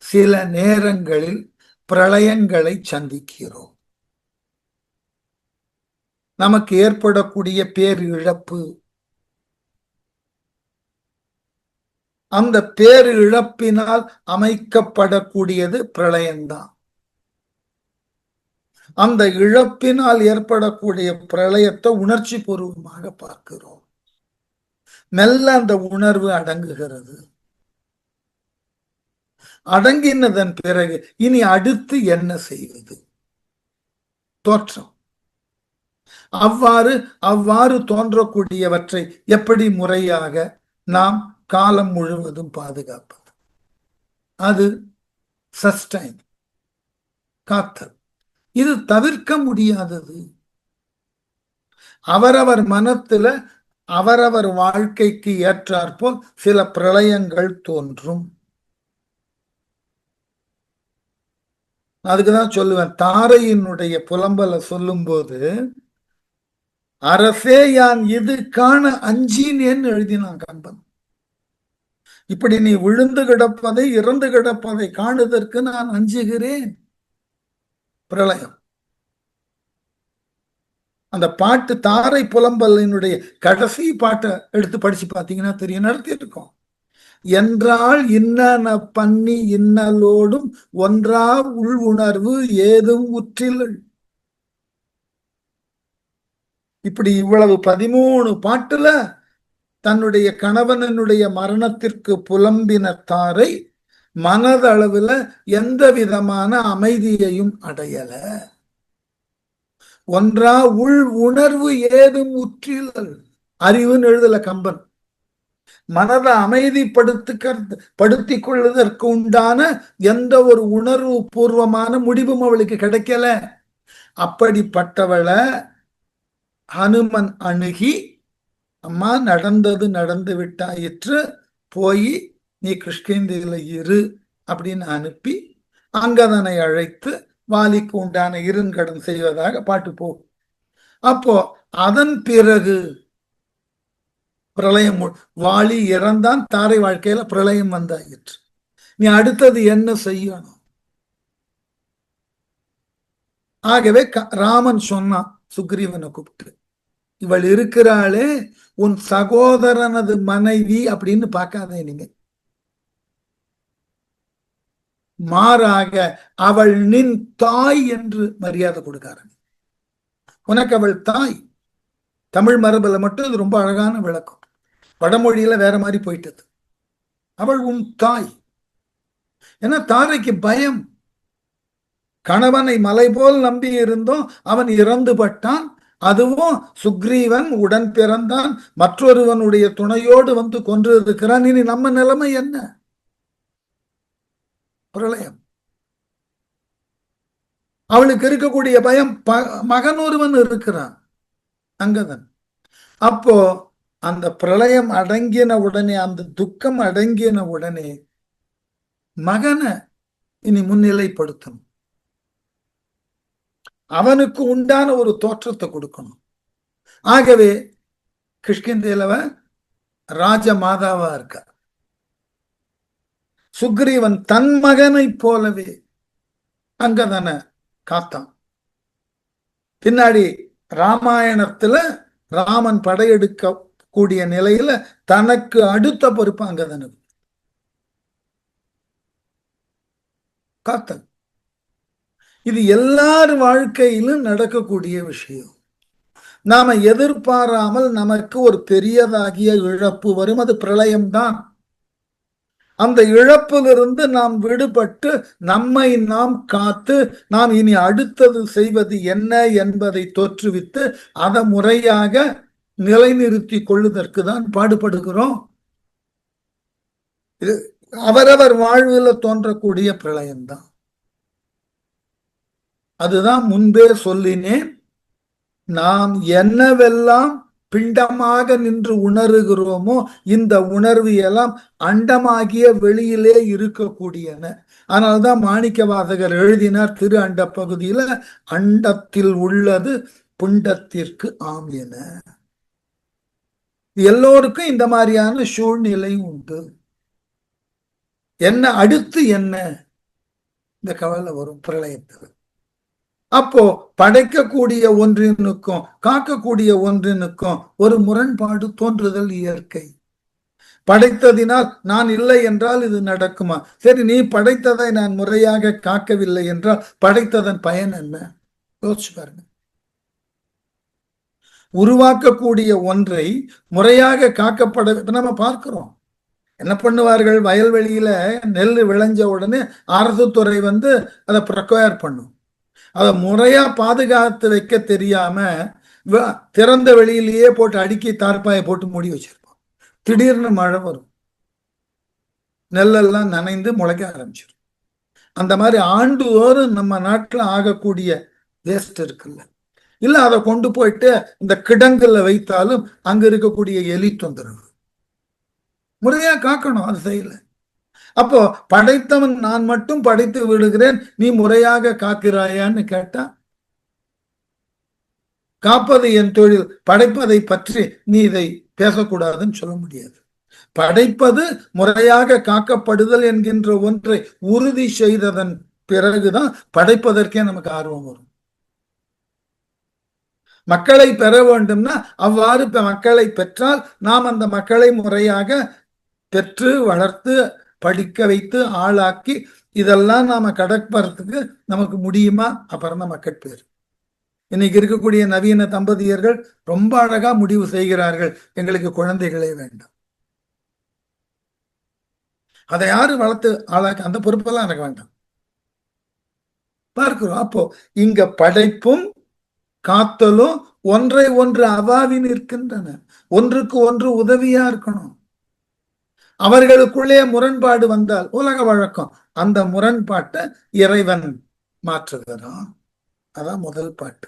சில நேரங்களில் பிரளயங்களை சந்திக்கிறோம். நமக்கு ஏற்படக்கூடிய பேரிழப்பு, அந்த பேரிழப்பினால் அமைக்கப்படக்கூடியது பிரளயம்தான். அந்த இழப்பினால் ஏற்படக்கூடிய பிரளயத்தை உணர்ச்சி பூர்வமாக பார்க்கிறோம். மெல்ல அந்த உணர்வு அடங்குகிறது. அடங்கினதன் பிறகு இனி அடுத்து என்ன செய்வது? தோற்றம். அவ்வாறு தோன்றக்கூடியவற்றை எப்படி முறையாக நாம் காலம் முழுவதும் பாதுகாப்பது? அது சஸ்டைன், காத்தல். இது தவிர்க்க முடியாதது. அவரவர் மனத்துல அவரவர் வாழ்க்கைக்கு ஏற்றாற்போல் சில பிரளயங்கள் தோன்றும். அதுக்குதான் சொல்லுவேன், தாரையினுடைய புலம்பலை சொல்லும் போது அரசே யான் இது காண அஞ்சினேன்னு எழுதினான் கம்பன். இப்படி நீ விழுந்து கிடப்பதை இறந்து கிடப்பதை காணுதற்கு நான் அஞ்சுகிறேன். பிரளயம். அந்த பாட்டு தாரை புலம்பலினுடைய கடைசி பாட்டை எடுத்து படிச்சு பார்த்தீங்கன்னா தெரியும், நடத்திருக்கோம். என்றால் இன்ன பண்ணி இன்னலோடும் ஒன்றா உள் உணர்வு ஏதும் உற்றில். இப்படி இவ்வளவு 13 பாட்டுல தன்னுடைய கணவனுடைய மரணத்திற்கு புலம்பின தாரை மனதளவுல எந்த விதமான அமைதியையும் அடையல. ஒன்றா உள் உணர்வு ஏதும் உற்றிலல். அறிவுன்னு எழுதல கம்பன். மனதை படுத்திக் கொள்வதற்கு உண்டான எந்த ஒரு உணர்வு பூர்வமான முடிவும் அவளுக்கு கிடைக்கல. அப்படிப்பட்டவளை ஹனுமன் அணுகி, அம்மா நடந்தது நடந்து விட்டாயிற்று, போய் நீ கிருஷ்ணகிரியில இரு அப்படின்னு அனுப்பி அங்கதனை அழைத்து வாலிக்கு உண்டான இருங்கடன் செய்வதாக பாட்டு போகும். அப்போ அதன் பிறகு பிரளயம், வாலி இறந்தான், தாரை வாழ்க்கையில பிரளயம் வந்தாயிற்று. நீ அடுத்தது என்ன செய்யணும்? ஆகவே ராமன் சொன்னான் சுக்ரீவனை கூப்பிட்டு, இவள் இருக்கிறாளே உன் சகோதரனது மனைவி அப்படின்னு பார்க்காதே நீங்க, மாறாக அவள் நின் தாய் என்று மரியாதை கொடுக்காரன். உனக்கு அவள் தாய். தமிழ் மரபுல மட்டும் இது ரொம்ப அழகான விளக்கம். வடமொழியில வேற மாதிரி போயிட்டது. அவள் உன் தாய். ஏன்னா தாரைக்கு பயம். கணவனை மலை போல் நம்பி இருந்தோம், அவன் இறந்து பட்டான். அதுவும் சுக்ரீவன் உடன் பிறந்தான், மற்றொருவனுடைய துணையோடு வந்து கொன்று இருக்கிறான். இனி நம்ம நிலைமை என்ன? பிரளயம். அவளுக்கு இருக்கக்கூடிய பயம், மகன் ஒருவன் இருக்கிறான் அங்கதன். அப்போ அந்த பிரளயம் அடங்கின உடனே, அந்த துக்கம் அடங்கின உடனே மகனை இனி முன்னிலைப்படுத்தணும். அவனுக்கு உண்டான ஒரு தோற்றத்தை கொடுக்கணும். ஆகவே கிஷ்கிந்தேலவ ராஜ மாதாவா இருக்க. சுக்ரீவன் தன் மகனை போலவே அங்கதனை காத்தான். பின்னாடி ராமாயணத்துல ராமன் படையெடுக்க கூடிய நிலையில தனக்கு அடுத்த பொறுப்பு அங்கதனுக்கு காத்தன். இது எல்லார் வாழ்க்கையிலும் நடக்கக்கூடிய விஷயம். நாம எதிர்பாராமல் நமக்கு ஒரு பெரியதாகிய இழப்பு வரும். அது பிரளயம்தான். அந்த இழப்பிலிருந்து நாம் விடுபட்டு நம்மை நாம் காத்து நாம் இனி அடுத்தது செய்வது என்ன என்பதை தோற்றுவித்து அதை முறையாக நிலைநிறுத்தி கொள்வதற்கு தான் பாடுபடுகிறோம். இது அவரவர் வாழ்வில் தோன்றக்கூடிய பிரளயம்தான். அதுதான் முன்பே சொல்லினேன். நாம் என்னவெல்லாம் பிண்டமாக நின்று உணர்கிறோமோ இந்த உணர்வு எல்லாம் அண்டமாகிய வெளியிலே இருக்கக்கூடியன. அதனால்தான் மாணிக்க வாசகர் எழுதினார் திரு அண்ட பகுதியில, அண்டத்தில் உள்ளது புண்டத்திற்கு ஆம் என. எல்லோருக்கும் இந்த மாதிரியான சூழ்நிலை உண்டு. என்ன அடுத்து என்ன இந்த கவலை வரும் பிரளயத்தில். அப்போ படைக்கக்கூடிய ஒன்றினுக்கும் காக்கக்கூடிய ஒன்றினுக்கும் ஒரு முரண்பாடு தோன்றுதல் இயற்கை. படைத்ததினால் நான் இல்லை என்றால் இது நடக்குமா? சரி, நீ படைத்ததை நான் முறையாக காக்கவில்லை என்றால் படைத்ததன் பயன் என்ன? யோசிச்சு பாருங்க. உருவாக்கக்கூடிய ஒன்றை முறையாக காக்கப்பட நம்ம பார்க்கிறோம். என்ன பண்ணுவார்கள், வயல்வெளியில நெல் விளைஞ்ச உடனே அரசு துறை வந்து அதை ப்ரொக்வயர் பண்ணும். அதை முறையா பாதுகாத்து வைக்க தெரியாம திறந்த வெளியிலேயே போட்டு அடுக்கி தார்பாயை போட்டு மூடி வச்சிருப்போம். திடீர்னு மழை வரும், நெல்லெல்லாம் நனைந்து முளைக்க ஆரம்பிச்சிடும். அந்த மாதிரி ஆண்டுதோறும் நம்ம நாட்டில் ஆகக்கூடிய வேஸ்ட் இருக்குல்ல, இல்ல அதை கொண்டு போயிட்டு இந்த கிடங்குல வைத்தாலும் அங்க இருக்கக்கூடிய எலி தொந்தரவு. முறையா காக்கணும், அது செய்யல. அப்போ படைத்தவன் நான் மட்டும் படைத்து விடுகிறேன், நீ முறையாக காக்கிறாயான்னு கேட்டா, காப்பது என் தொழில், படைப்பதை பற்றி நீ இதை பேசக்கூடாதுன்னு சொல்ல முடியாது. படைப்பது முறையாக காக்கப்படுதல் என்கின்ற ஒன்றை உறுதி செய்ததன் பிறகுதான் படைப்பதற்கே நமக்கு ஆர்வம் வரும். மக்களை பெற வேண்டும்னா அவ்வாறு மக்களை பெற்றால் நாம் அந்த மக்களை முறையாக பெற்று வளர்த்து படிக்க வைத்து ஆளாக்கி இதெல்லாம் நாம கடற்பறதுக்கு நமக்கு முடியுமா? அப்புறம் தான் மக்கள் பேர். இன்னைக்கு இருக்கக்கூடிய நவீன தம்பதியர்கள் ரொம்ப அழகா முடிவு செய்கிறார்கள், எங்களுக்கு குழந்தைகளே வேண்டாம். அதை யாரு வளர்த்து ஆளாக்க, அந்த பொறுப்பெல்லாம் எனக்கு வேண்டாம். பார்க்கிறோம். அப்போ இங்க படைப்பும் காத்தலும் ஒன்றை ஒன்று அவாவி நிற்கின்றன. ஒன்றுக்கு ஒன்று உதவியா இருக்கணும். அவர்களுக்குள்ளே முரண்பாடு வந்தால் உலக வழக்கம், அந்த முரண்பாட்டை இறைவன் மாற்றுகிறான். அதான் முதல் பாட்டு.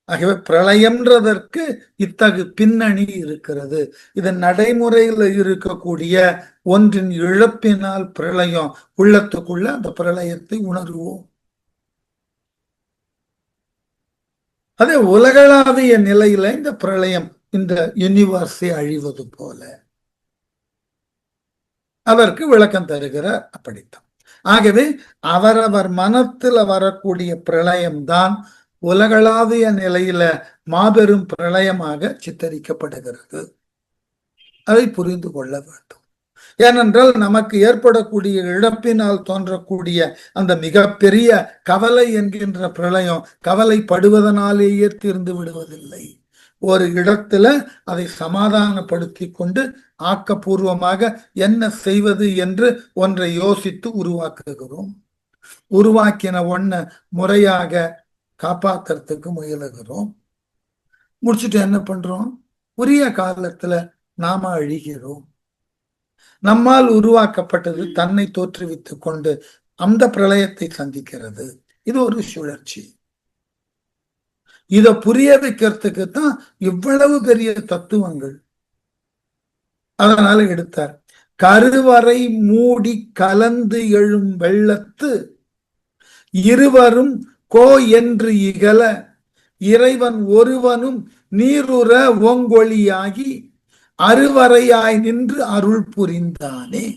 ஆகவே பிரளயம்ன்றதற்கு இத்தகு பின்னணி இருக்கிறது. இதன் நடைமுறையில் இருக்கக்கூடிய ஒன்றின் இழப்பினால் பிரளயம், உள்ளத்துக்குள்ள அந்த பிரளயத்தை உணர்வோம். அதே உலகளாவிய நிலையில இந்த பிரளயம், இந்த யூனிவர்ஸை அழிவது போல, அதற்கு விளக்கம் தருகிறார். அப்படித்தான். ஆகவே அவரவர் மனத்தில் வரக்கூடிய பிரளயம்தான் உலகளாவிய நிலையில மாபெரும் பிரளயமாக சித்தரிக்கப்படுகிறது. அதை புரிந்து கொள்ள வேண்டும். ஏனென்றால் நமக்கு ஏற்படக்கூடிய இழப்பினால் தோன்றக்கூடிய அந்த மிகப்பெரிய கவலை என்கின்ற பிரளயம் கவலைப்படுவதனாலேயே தீர்ந்து விடுவதில்லை. ஒரு இடத்துல அதை சமாதானப்படுத்தி கொண்டு ஆக்கப்பூர்வமாக என்ன செய்வது என்று ஒன்றை யோசித்து உருவாக்குகிறோம். உருவாக்கின ஒன்ன முறையாக காப்பாத்துறதுக்கு முயலுகிறோம். முடிச்சுட்டு என்ன பண்றோம்? உரிய காலத்துல நாம அழிகிறோம். நம்மால் உருவாக்கப்பட்டது தன்னை தோற்றுவித்துக் கொண்டு அந்த பிரளயத்தை சந்திக்கிறது. இது ஒரு சுழற்சி. இத புரிய வைக்கிறதுக்கு தான் இவ்வளவு பெரிய தத்துவங்கள். அதனால எடுத்தார். கருவறை மூடி கலந்து எழும் வெள்ளத்து இருவரும் கோ என்று இகல இறைவன் ஒருவனும் நீருற ஓங்கொழியாகி அருவரையாய் நின்று அருள் புரிந்தானே.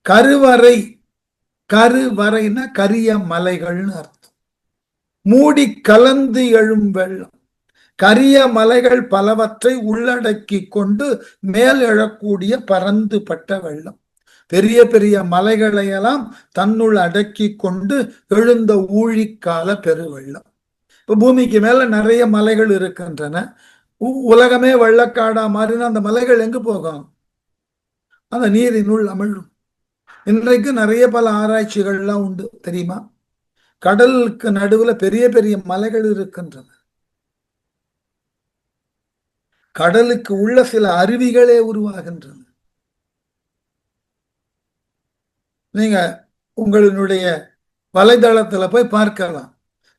கருவறை, கருவறைனா கரிய மலைகள்னு அர்த்தம். மூடி கலந்து எழும் வெள்ளம், கரிய மலைகள் பலவற்றை உள்ளடக்கி கொண்டு மேல் எழக்கூடிய பரந்துபட்ட வெள்ளம். பெரிய பெரிய மலைகளையெல்லாம் தன்னுள் அடக்கி கொண்டு எழுந்த ஊழிக்கால பெருவெள்ளம். இப்ப பூமிக்கு மேல நிறைய மலைகள் இருக்கின்றன. உலகமே வெள்ளக்காடா மாறினா அந்த மலைகள் எங்கு போகும்? அந்த நீரினுள் அமிழும். இன்றைக்கு நிறைய பல ஆராய்ச்சிகள்லாம் உண்டு, தெரியுமா? கடலுக்கு நடுவுல பெரிய பெரிய மலைகள் இருக்கின்றன. கடலுக்கு உள்ள சில அருவிகளே உருவாகின்றன. நீங்க உங்களுடைய வலைதளத்துல போய் பார்க்கலாம்.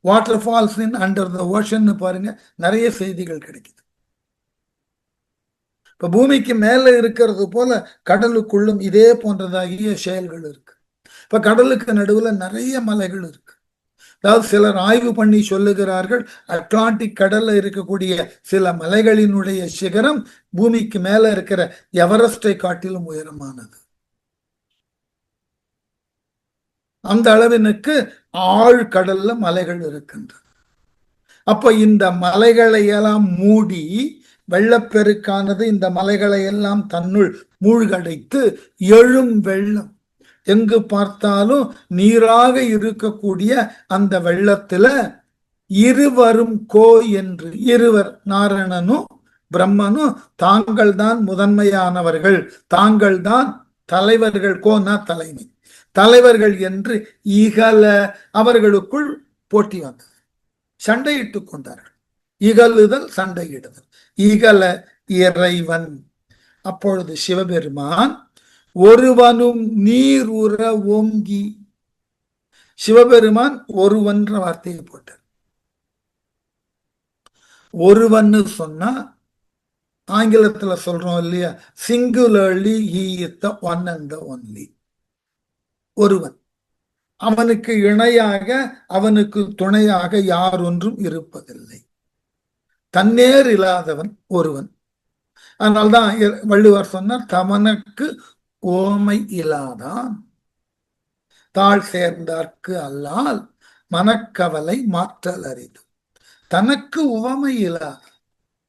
Water falls in under the ocean பாருங்க, நிறைய செய்திகள் கிடைக்குது. இப்ப பூமிக்கு மேல இருக்கிறது போல கடலுக்குள்ளும் இதே போன்றதாகிய செயல்கள் இருக்கு. இப்ப கடலுக்கு நடுவுல நிறைய மலைகள் இருக்கு. அதாவது சிலர் ஆய்வு பண்ணி சொல்லுகிறார்கள், அட்லாண்டிக் கடல்ல இருக்கக்கூடிய சில மலைகளினுடைய சிகரம் பூமிக்கு மேல இருக்கிற எவரெஸ்டை காட்டிலும் உயரமானது. அந்த அளவினுக்கு ஆழ்கடல்ல மலைகள் இருக்கின்றன. அப்ப இந்த மலைகளை எல்லாம் மூடி வெள்ளப்பெருக்கானது இந்த மலைகளை எல்லாம் தன்னுள் மூழ்கடைத்து எழும் வெள்ளம். எங்கு பார்த்தாலும் நீராக இருக்கக்கூடிய அந்த வெள்ளத்துல இருவரும் கோ என்று, இருவர் நாராயணனும் பிரம்மனும் தாங்கள் தான் முதன்மையானவர்கள், தாங்கள் தான் தலைவர்கள், கோனா தலைமை, தலைவர்கள் என்று இகல அவர்களுக்குள் போட்டி வந்தது. சண்டையிட்டுக் கொண்டார்கள். இகழுதல், சண்டையிடுதல். இகல இறைவன். அப்பொழுது சிவபெருமான் ஒருவனும் நீர் உற ஓங்கி, சிவபெருமான் ஒருவன்ற வார்த்தையை போட்டார். ஒருவன்னு சொன்னா ஆங்கிலத்துல சொல்றோம் இல்லையா, சிங்குலர்லி he is the one and the only. ஒருவன், அவனுக்கு இணையாக அவனுக்கு துணையாக யார் ஒன்றும் இருப்பதில்லை. தன்னேர் இல்லாதவன் ஒருவன். அதனால்தான் வள்ளுவர் சொன்னார், தமனுக்கு ஓமை இல்லாதான் தாழ் சேர்ந்தார்க்கு அல்லால் மனக்கவலை மாற்றல் அரிது. தனக்கு உவமை இல்லாத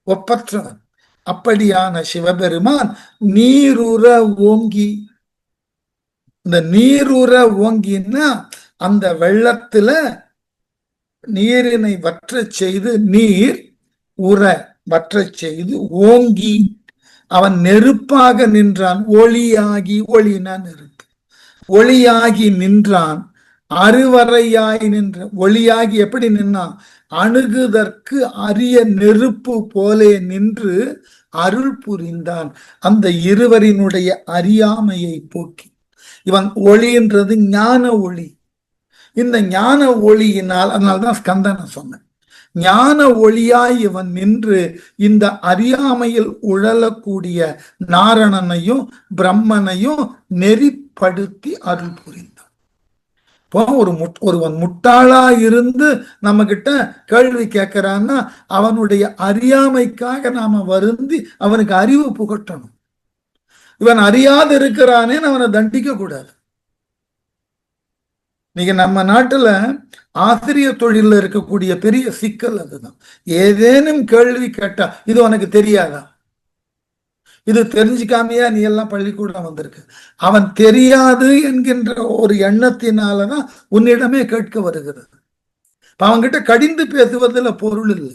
ஒப்பற்றவன். அப்படியான சிவபெருமான் நீருற ஓங்கி, இந்த நீருற ஓங்கின்னா அந்த வெள்ளத்துல நீரினை வற்ற செய்து, நீர் உற வற்ற செய்து, ஓங்கி அவன் நெருப்பாக நின்றான். ஒளியாகி, ஒளினா நெருப்பு, ஒளியாகி நின்றான். அருவரையாய் நின்ற, ஒளியாகி எப்படி நின்னான்? அணுகுதற்கு அரிய நெருப்பு போலே நின்று அருள் புரிந்தான். அந்த இருவரினுடைய அறியாமையை போக்கி, இவன் ஒளின்றது ஞான ஒளி. இந்த ஞான ஒளியினால், அதனால்தான் ஸ்கந்தனை சொன்னேன், ஞான ஒளியாய் இவன் நின்று இந்த அறியாமையில் உழலக்கூடிய நாரணனையும் பிரம்மனையும் நெறிப்படுத்தி அருள் புரிந்தான். இப்போ ஒருவன் முட்டாளா இருந்து நம்ம கிட்ட கேள்வி கேட்கிறான்னா அவனுடைய அறியாமைக்காக நாம வருந்தி அவனுக்கு அறிவு புகட்டணும். இவன் அறியாது இருக்கிறானே அவனை தண்டிக்க கூடாது. நீங்க நம்ம நாட்டுல ஆசிரியர் தொழில இருக்கக்கூடிய பெரிய சிக்கல் அதுதான். ஏதேனும் கேள்வி கேட்டா இது உனக்கு தெரியாதா, இது தெரிஞ்சுக்காமையா நீ எல்லாம் பள்ளிக்கூடம் வந்திருக்கு, அவன் தெரியாது என்கின்ற ஒரு எண்ணத்தினாலதான் உன்னிடமே கேட்க வருகிறது. அவன்கிட்ட கடிந்து பேசுவதில் பொருள் இல்லை.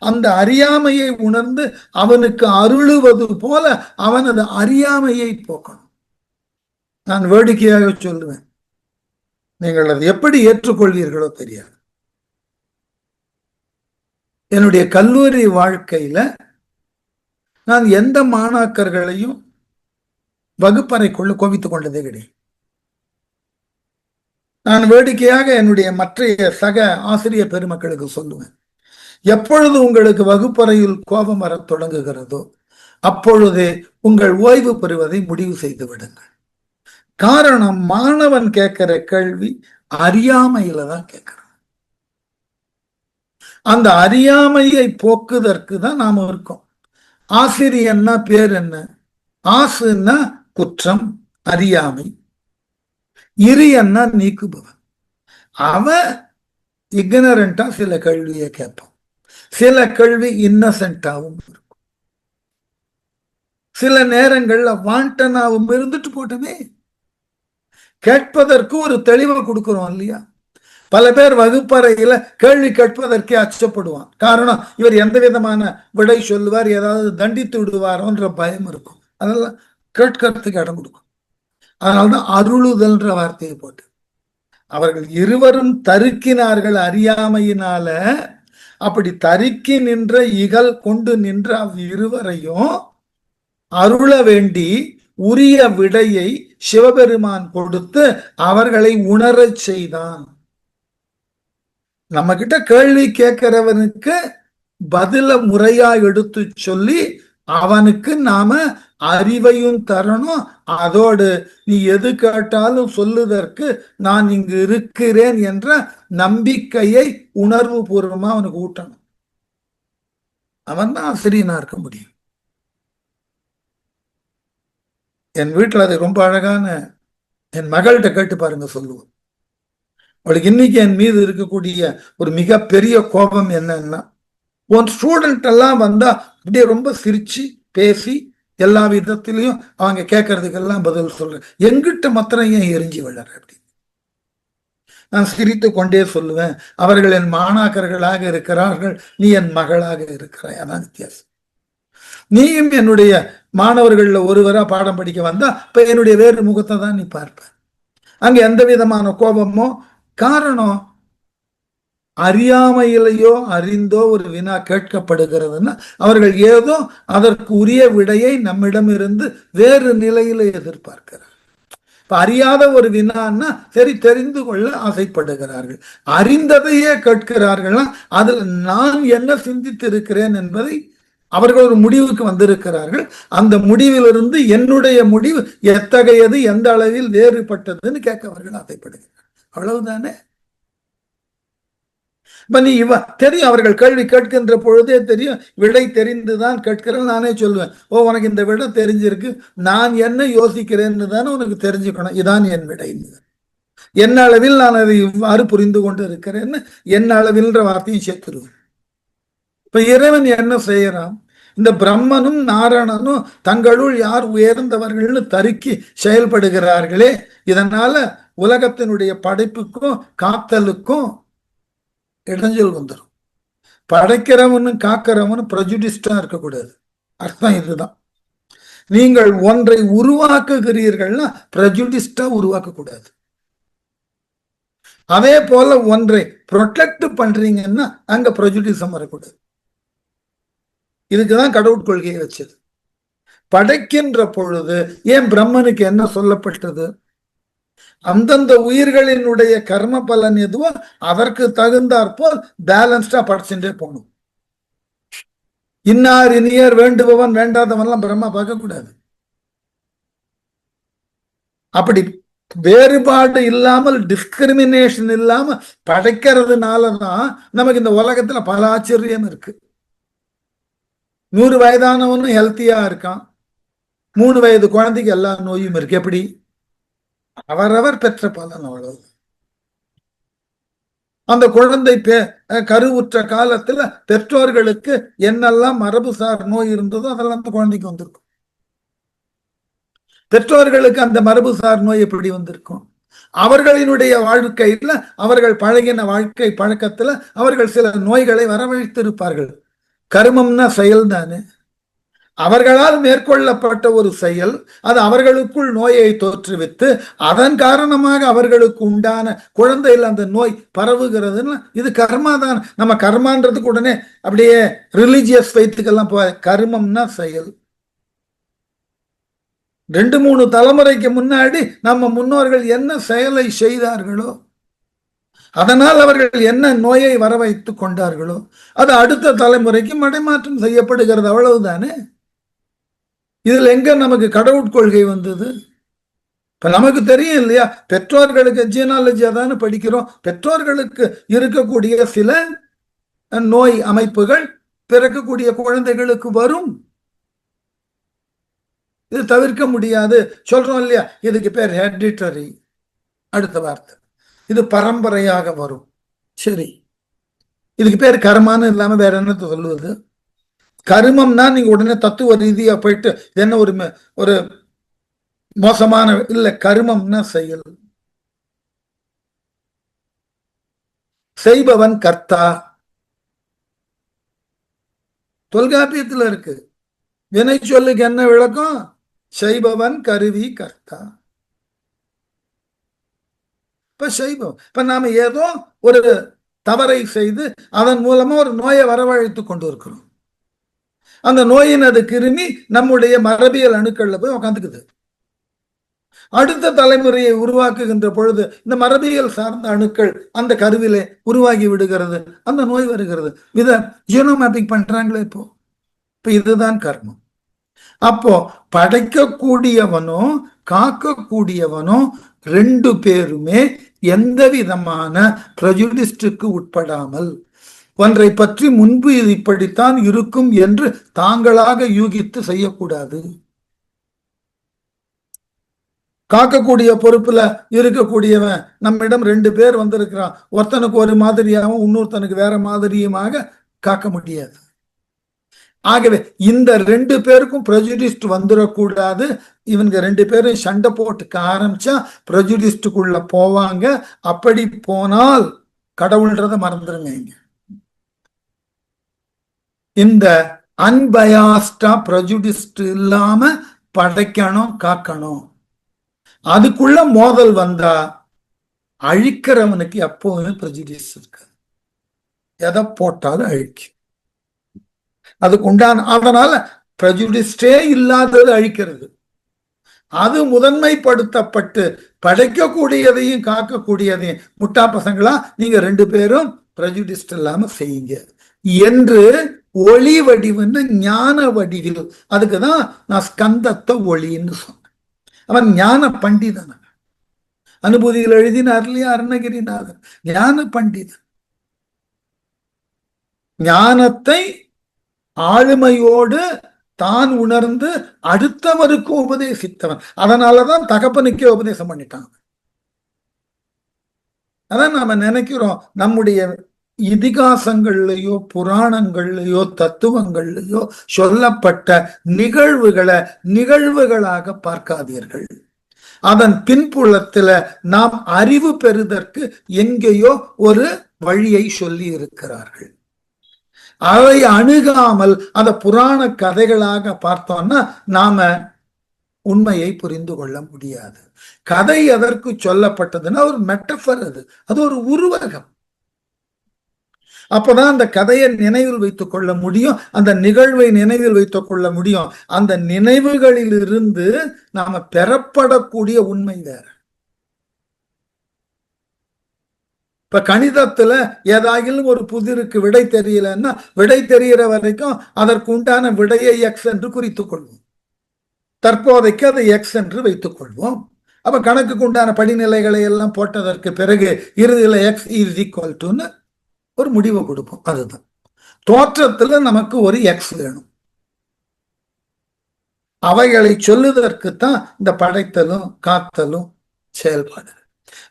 அந்த அறியாமையை உணர்ந்து அவனுக்கு அருளுவது போல அவனது அறியாமையை போக்கணும். நான் வேடிக்கையாக சொல்லுவேன், நீங்கள் அதை எப்படி ஏற்றுக்கொள்வீர்களோ தெரியாது. என்னுடைய கல்லூரி வாழ்க்கையில நான் எந்த மாணாக்கர்களையும் வகுப்பறைக்குள்ள குவித்துக் கொண்டதே கிடையாது. நான் வேடிக்கையாக என்னுடைய மற்ற சக ஆசிரியர் பெருமக்களுக்கு சொல்லுவேன், எப்பொழுது உங்களுக்கு வகுப்பறையில் கோபம் வர தொடங்குகிறதோ அப்பொழுதே உங்கள் ஓய்வு பெறுவதை முடிவு செய்து விடுங்கள். காரணம், மாணவன் கேட்கிற கேள்வி அறியாமையில தான் கேட்கிறான். அந்த அறியாமையை போக்குதற்கு தான் நாம இருக்கோம். ஆசிரியன்னா பேர் என்ன? ஆசுன்னா குற்றம், அறியாமை. இரியன்னா நீக்குபவன். அவன் இக்னரண்டா சில கேள்வியை கேட்பான், சில கேள்வி இன்னசென்டாவும் இருக்கும், சில நேரங்கள்ல வாண்டனாவும் இருந்துட்டு போட்டமே. கேட்பதற்கு ஒரு தெளிவை கொடுக்கிறோம் இல்லையா? பல பேர் வகுப்பறையில கேள்வி கேட்பதற்கே அச்சப்படுவான். காரணம், இவர் எந்த விதமான விடை சொல்லுவார், ஏதாவது தண்டித்து விடுவாரோன்ற பயம் இருக்கும். அதெல்லாம் கேட்கறதுக்கு இடம் கொடுக்கும். அதனால்தான் அருளுதல்ன்ற வார்த்தையை போட்டு அவர்கள் இருவரும் தருக்கினார்கள் அறியாமையினால. அப்படி தருக்கி நின்ற இகல் கொண்டு நின்ற இருவரையும் அருள வேண்டி உரிய விடையை சிவபெருமான் கொடுத்து அவர்களை உணரச் செய்தான். நம்ம கிட்ட கேள்வி கேட்கிறவனுக்கு பதில முறையா எடுத்து சொல்லி அவனுக்கு நாம அறிவையும் தரணும். அதோடு நீ எது கேட்டாலும் சொல்லுதற்கு நான் இங்கு இருக்கிறேன் என்ற நம்பிக்கையை உணர்வு பூர்வமா அவனுக்கு ஊட்டணும். அவன் தான் ஆசிரியனா இருக்க முடியும். என் வீட்டுல அது ரொம்ப அழகான, என் மகள்கிட்ட கேட்டு பாருங்க சொல்லுவோம். அவளுக்கு இன்னைக்கு என் மீது இருக்கக்கூடிய ஒரு மிகப்பெரிய கோபம் என்னன்னா, உன் ஸ்டூடெண்ட் எல்லாம் வந்தா அப்படியே ரொம்ப சிரிச்சு பேசி எல்லா விதத்திலையும் அவங்க கேட்கறதுக்கெல்லாம் பதில் சொல்றேன், எங்கிட்ட மாத்திரம் ஏன் எரிஞ்சு விழற அப்படி. நான் சிரித்து கொண்டே சொல்லுவேன், அவர்கள் என் மாணாக்கர்களாக இருக்கிறார்கள், நீ என் மகளாக இருக்கிறாய், அதான் வித்தியாசம். நீயும் என்னுடைய மாணவர்கள்ல ஒருவரா பாடம் படிக்க வந்தா இப்ப என்னுடைய வேறு முகத்தை தான் நீ பார்ப்ப. அங்க எந்த விதமான கோபமோ, காரணம் அறியாமையிலேயோ அறிந்தோ ஒரு வினா கேட்கப்படுகிறதுன்னா அவர்கள் ஏதோ அதற்கு உரிய விடையை நம்மிடமிருந்து வேறு நிலையில எதிர்பார்க்கிறார். இப்ப அறியாத ஒரு வினான்னா சரி தெரிந்து கொள்ள ஆசைப்படுகிறார்கள், அறிந்ததையே கேட்கிறார்கள்னா அதுல நான் என்ன சிந்தித்து இருக்கிறேன் என்பதை அவர்கள் ஒரு முடிவுக்கு வந்திருக்கிறார்கள். அந்த முடிவிலிருந்து என்னுடைய முடிவு எத்தகையது, எந்த அளவில் வேறுபட்டதுன்னு கேட்க அவர்கள் ஆசைப்படுகிறார்கள். அவ்வளவுதானே. இப்ப நீ தெரியும், அவர்கள் கேள்வி கேட்கின்ற பொழுதே தெரியும் விடை தெரிந்துதான் கேட்கிறேன். நானே சொல்லுவேன், ஓ உனக்கு இந்த விடை தெரிஞ்சிருக்கு, நான் என்ன யோசிக்கிறேன்னு தானே உனக்கு தெரிஞ்சுக்கணும், இதான் என் விடை, என்ன அளவில் நான் அதை இவ்வாறு புரிந்து கொண்டு இருக்கிறேன்னு என்ன அளவில்ன்ற வார்த்தையும் சேர்த்துருவேன். இப்ப இறைவன் என்ன செய்யறான், இந்த பிரம்மனும் நாரணனும் தங்களுள் யார் உயர்ந்தவர்கள்னு தருக்கி செயல்படுகிறார்களே, இதனால உலகத்தினுடைய படைப்புக்கும் காத்தலுக்கும் இடைஞ்சல் வந்துடும். படைக்கிறவனு காக்கிறவனு பிரஜுடிஸ்டா இருக்கக்கூடாது, அர்த்தம் இதுதான். நீங்கள் ஒன்றை உருவாக்குகிறீர்கள்னா பிரஜுடிஸ்டா உருவாக்க கூடாது. அதே போல ஒன்றை ப்ரொடெக்ட் பண்றீங்கன்னா அங்க பிரஜுடிசம் வரக்கூடாது. இதுக்குதான் கடவுட்கொள்கையை வச்சது. படைக்கின்ற பொழுது ஏன் பிரம்மனுக்கு என்ன சொல்லப்பட்டது? அந்தந்த உயிர்களினுடைய கர்ம பலன் எதுவோ அதற்கு தகுந்தாற்போல் பேலன்ஸ்டா படைச்சுட்டே போகணும். இன்னார் இனியர் வேண்டுபவன் வேண்டாதவன்லாம் பிரம்மா பார்க்க கூடாது. அப்படி வேறுபாடு இல்லாமல் டிஸ்கிரிமினேஷன் இல்லாம படைக்கிறதுனாலதான் நமக்கு இந்த உலகத்துல பல ஆச்சரியம் இருக்கு. 100 வயதானவனும் ஹெல்த்தியா இருக்கான், 3 வயது குழந்தைக்கு எல்லா நோயும் இருக்கு. எப்படி? அவரவர் பெற்ற பலன் அவ்வளவு. அந்த குழந்தை கருவுற்ற காலத்துல பெற்றோர்களுக்கு என்னெல்லாம் மரபுசார் நோய் இருந்ததோ அதெல்லாம் அந்த குழந்தைக்கு வந்திருக்கும். பெற்றோர்களுக்கு அந்த மரபுசார் நோய் எப்படி வந்திருக்கும்? அவர்களினுடைய வாழ்க்கையில அவர்கள் பழகின வாழ்க்கை பழக்கத்துல அவர்கள் சில நோய்களை வரவழைத்திருப்பார்கள். கர்மம்னா செயல் தானே. அவர்களால் மேற்கொள்ளப்பட்ட ஒரு செயல் அது அவர்களுக்குள் நோயை தோற்றுவித்து அதன் காரணமாக அவர்களுக்கு உண்டான குழந்தையில் அந்த நோய் பரவுகிறதுன்னா இது கர்மா தான். நம்ம கர்மான்றதுக்கு உடனே அப்படியே ரிலிஜியஸ் ஃபெய்த்துக்கெல்லாம் கர்மம்னா செயல். 2-3 தலைமுறைக்கு முன்னாடி நம்ம முன்னோர்கள் என்ன செயலை செய்தார்களோ அதனால் அவர்கள் என்ன நோயை வர வைத்துக் கொண்டார்களோ அது அடுத்த தலைமுறைக்கு மடைமாற்றம் செய்யப்படுகிறது. அவ்வளவுதானே. இதுல எங்க நமக்கு கடவுட்கொள்கை வந்தது? இப்ப நமக்கு தெரியும் இல்லையா, பெற்றோர்களுக்கு ஜீனாலஜியா தானே படிக்கிறோம். பெற்றோர்களுக்கு இருக்கக்கூடிய சில நோய் அமைப்புகள் பிறக்கக்கூடிய குழந்தைகளுக்கு வரும். இது தவிர்க்க முடியாது. சொல்றோம் இல்லையா, இதுக்கு பேர் ஹெரிடிட்டரி. அடுத்த வார்த்தை இது பரம்பரையாக வரும். சரி, இதுக்கு பேர் கர்மான்னு இல்லாம வேற என்ன சொல்லுவது? கர்மம்னா நீங்க உடனே தத்துவ ரீதியா போயிட்டு என்ன ஒரு மோசமான இல்ல. கர்மம்னா செயல். செய்பவன் கர்த்தா. தொல்காப்பியத்துல இருக்கு. வினை சொல்லுக்கு என்ன விளக்கம்? செய்பவன் கருவி கர்த்தா. இப்ப செய்பவன். இப்ப நாம ஏதோ ஒரு தவறை செய்து அதன் மூலமா ஒரு நோயை வரவழைத்து கொண்டு இருக்கிறோம். அந்த நோயின் அது கிருமி நம்முடைய மரபியல் அணுக்கள்ல போய் உட்காந்துக்குது. அடுத்த தலைமுறையை உருவாக்குகின்ற பொழுது இந்த மரபியல் சார்ந்த அணுக்கள் அந்த கருவிலே உருவாகி விடுகிறது, அந்த நோய் வருகிறது. இத ஜீனோமேப்பிங் பண்றாங்களே இப்போ. இப்ப இதுதான் கர்மம். அப்போ படைக்கக்கூடியவனோ காக்கக்கூடியவனோ 2 பேருமே எந்த விதமான பிரஜுடிஸ்டுக்கு உட்படாமல் ஒன்றை பற்றி முன்பு இது இப்படித்தான் இருக்கும் என்று தாங்களாக யூகித்து செய்யக்கூடாது. காக்கக்கூடிய பொறுப்புல இருக்கக்கூடியவன் நம்மிடம் 2 பேர் வந்திருக்கிறான். ஒருத்தனுக்கு ஒரு மாதிரியாகவும் இன்னொருத்தனுக்கு வேற மாதிரியுமாக காக்க முடியாது. ஆகவே இந்த 2 பேருக்கும் பிரஜுடிஸ்ட் வந்துடக்கூடாது. இவங்க 2 பேரும் சண்டை போட்டுக்க ஆரம்பிச்சா பிரஜுடிஸ்டுக்குள்ள போவாங்க. அப்படி போனால் கடவுள்ன்றத மறந்துருங்க. இந்த அன்பயாஸ்டா பிரஜுடிஸ்ட் இல்லாம படைக்கணும், காக்கணும். அதுக்குள்ள மோதல் வந்தா அழிக்கிறவனுக்கு எப்பவுமே பிரஜுடிஸ்ட் இருக்கு. எதை போட்டாலும் அழிக்கும். அதுக்கு உண்டான அதனால பிரஜுடிஸ்டே இல்லாதது அழிக்கிறது. அது முதன்மைப்படுத்தப்பட்டு படைக்கக்கூடியதையும் காக்கக்கூடியதையும் முட்டா பசங்களா நீங்க 2 பேரும் பிரஜுடிஸ்ட் இல்லாம செய்யுங்க என்று ஒளி வடிவுன்னு ஞான வடிவில். அதுக்குதான் நான் ஸ்கந்தத்தை ஒளின்னு சொன்னேன். அவன் ஞான பண்டிதன். அனுபூதியில் எழுதினார் இல்லையா அருணகிரிநாதன், ஞான பண்டிதன். ஞானத்தை ஆளுமையோடு தான் உணர்ந்து அடுத்தவருக்கு உபதேசித்தவன். அதனாலதான் தகப்பனுக்கே உபதேசம் பண்ணிட்டான். அதான் நாம நினைக்கிறோம் நம்முடைய இதிகாசங்கள்லயோ புராணங்கள்லயோ தத்துவங்கள்லயோ சொல்லப்பட்ட நிகழ்வுகளை நிகழ்வுகளாக பார்க்காதீர்கள். அதன் பின்புலத்துல நாம் அறிவு பெறுதற்கு எங்கேயோ ஒரு வழியை சொல்லி இருக்கிறார்கள். அதை அணுகாமல் அந்த புராண கதைகளாக பார்த்தோம்னா நாம உண்மையை புரிந்து கொள்ள முடியாது. கதை எதற்கு சொல்லப்பட்டதுன்னா ஒரு மெட்டபர், அது ஒரு உருவகம். அப்பதான் அந்த கதையை நினைவில் வைத்துக் கொள்ள முடியும், அந்த நிகழ்வை நினைவில் வைத்துக் கொள்ள முடியும். அந்த நினைவுகளில் இருந்து நாம பெறப்படக்கூடிய உண்மை வேற. இப்ப கணிதத்துல ஏதாகிலும் ஒரு புதிருக்கு விடை தெரியலன்னா விடை தெரிகிற வரைக்கும் அதற்கு உண்டான விடையை எக்ஸ் என்று குறித்துக் கொள்வோம். தற்போதைக்கு அதை எக்ஸ் என்று வைத்துக் கொள்வோம். அப்ப கணக்குக்கு உண்டான படிநிலைகளை எல்லாம் போட்டதற்கு பிறகு இறுதியில் எக்ஸ் இஸ் ஈக்குவல் டுன்னு ஒரு முடிவை கொடுப்போம். அதுதான் தோற்றத்துல நமக்கு ஒரு எக்ஸ் வேணும். அவைகளை சொல்லுவதற்குத்தான் இந்த படைத்தலும் காத்தலும் செயல்பாடு.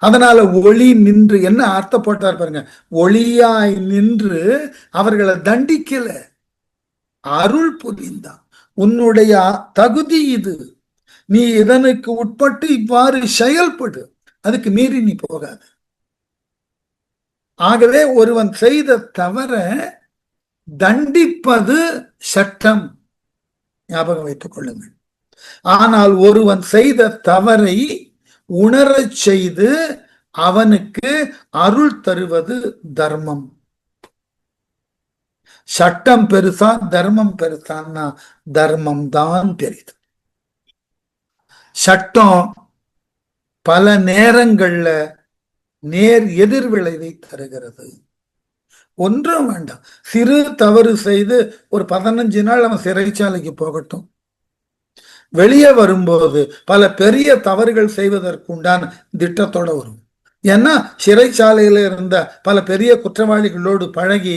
அதனால ஒளி நின்று என்ன அர்த்தம் போட்டார் பாருங்க, ஒளியாய் நின்று அவர்களை தண்டிக்கல, அருள் புரிந்தான். உன்னுடைய தகுதி இது, நீ இதனுக்கு உட்பட்டு இவ்வாறு செயல்படு, அதுக்கு மீறி நீ போகாத. ஆகவே ஒருவன் செய்த தவற தண்டிப்பது சட்டம், ஞாபகம் வைத்துக் கொள்ளுங்கள். ஆனால் ஒருவன் செய்த தவறை உணரச் செய்து அவனுக்கு அருள் தருவது தர்மம். சட்டம் பெருசா தர்மம் பெருசான்னா தர்மம் தான் பெரிது. சட்டம் பல நேரங்கள்ல நேர் எதிர் விளைவை தருகிறது. ஒன்றும் வேண்டாம், சிறு தவறு செய்து ஒரு 15 நாள் அவன் சிறைச்சாலைக்கு போகட்டும், வெளியே வரும்போது பல பெரிய தவறுகள் செய்வதற்குண்டான திட்டத்தோட வரும். ஏன்னா சிறைச்சாலையில இருந்த பல பெரிய குற்றவாளிகளோடு பழகி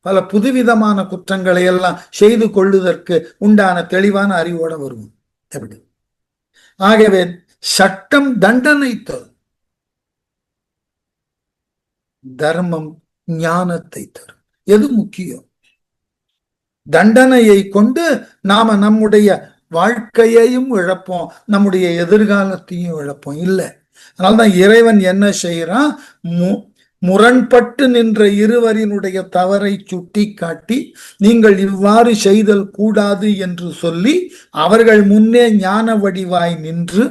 பல புதுவிதமான குற்றங்களை எல்லாம் செய்து கொள்ளுவதற்கு உண்டான தெளிவான அறிவோட வரும். எப்படி? ஆகவே சட்டம் தண்டனை தரும், தர்மம் ஞானத்தை தரும். எது முக்கியம்? தண்டனையை கொண்டு நாம நம்முடைய வாழ்க்கையையும் இழப்போம், நம்முடைய எதிர்காலத்தையும் இழப்போம். இல்லை. அதனால்தான் இறைவன் என்ன செய்யறான், முரண்பட்டு நின்ற இருவரினுடைய தவறை சுட்டி காட்டி நீங்கள் இவ்வாறு செய்தல் கூடாது என்று சொல்லி அவர்கள் முன்னே ஞான வடிவாய் நின்று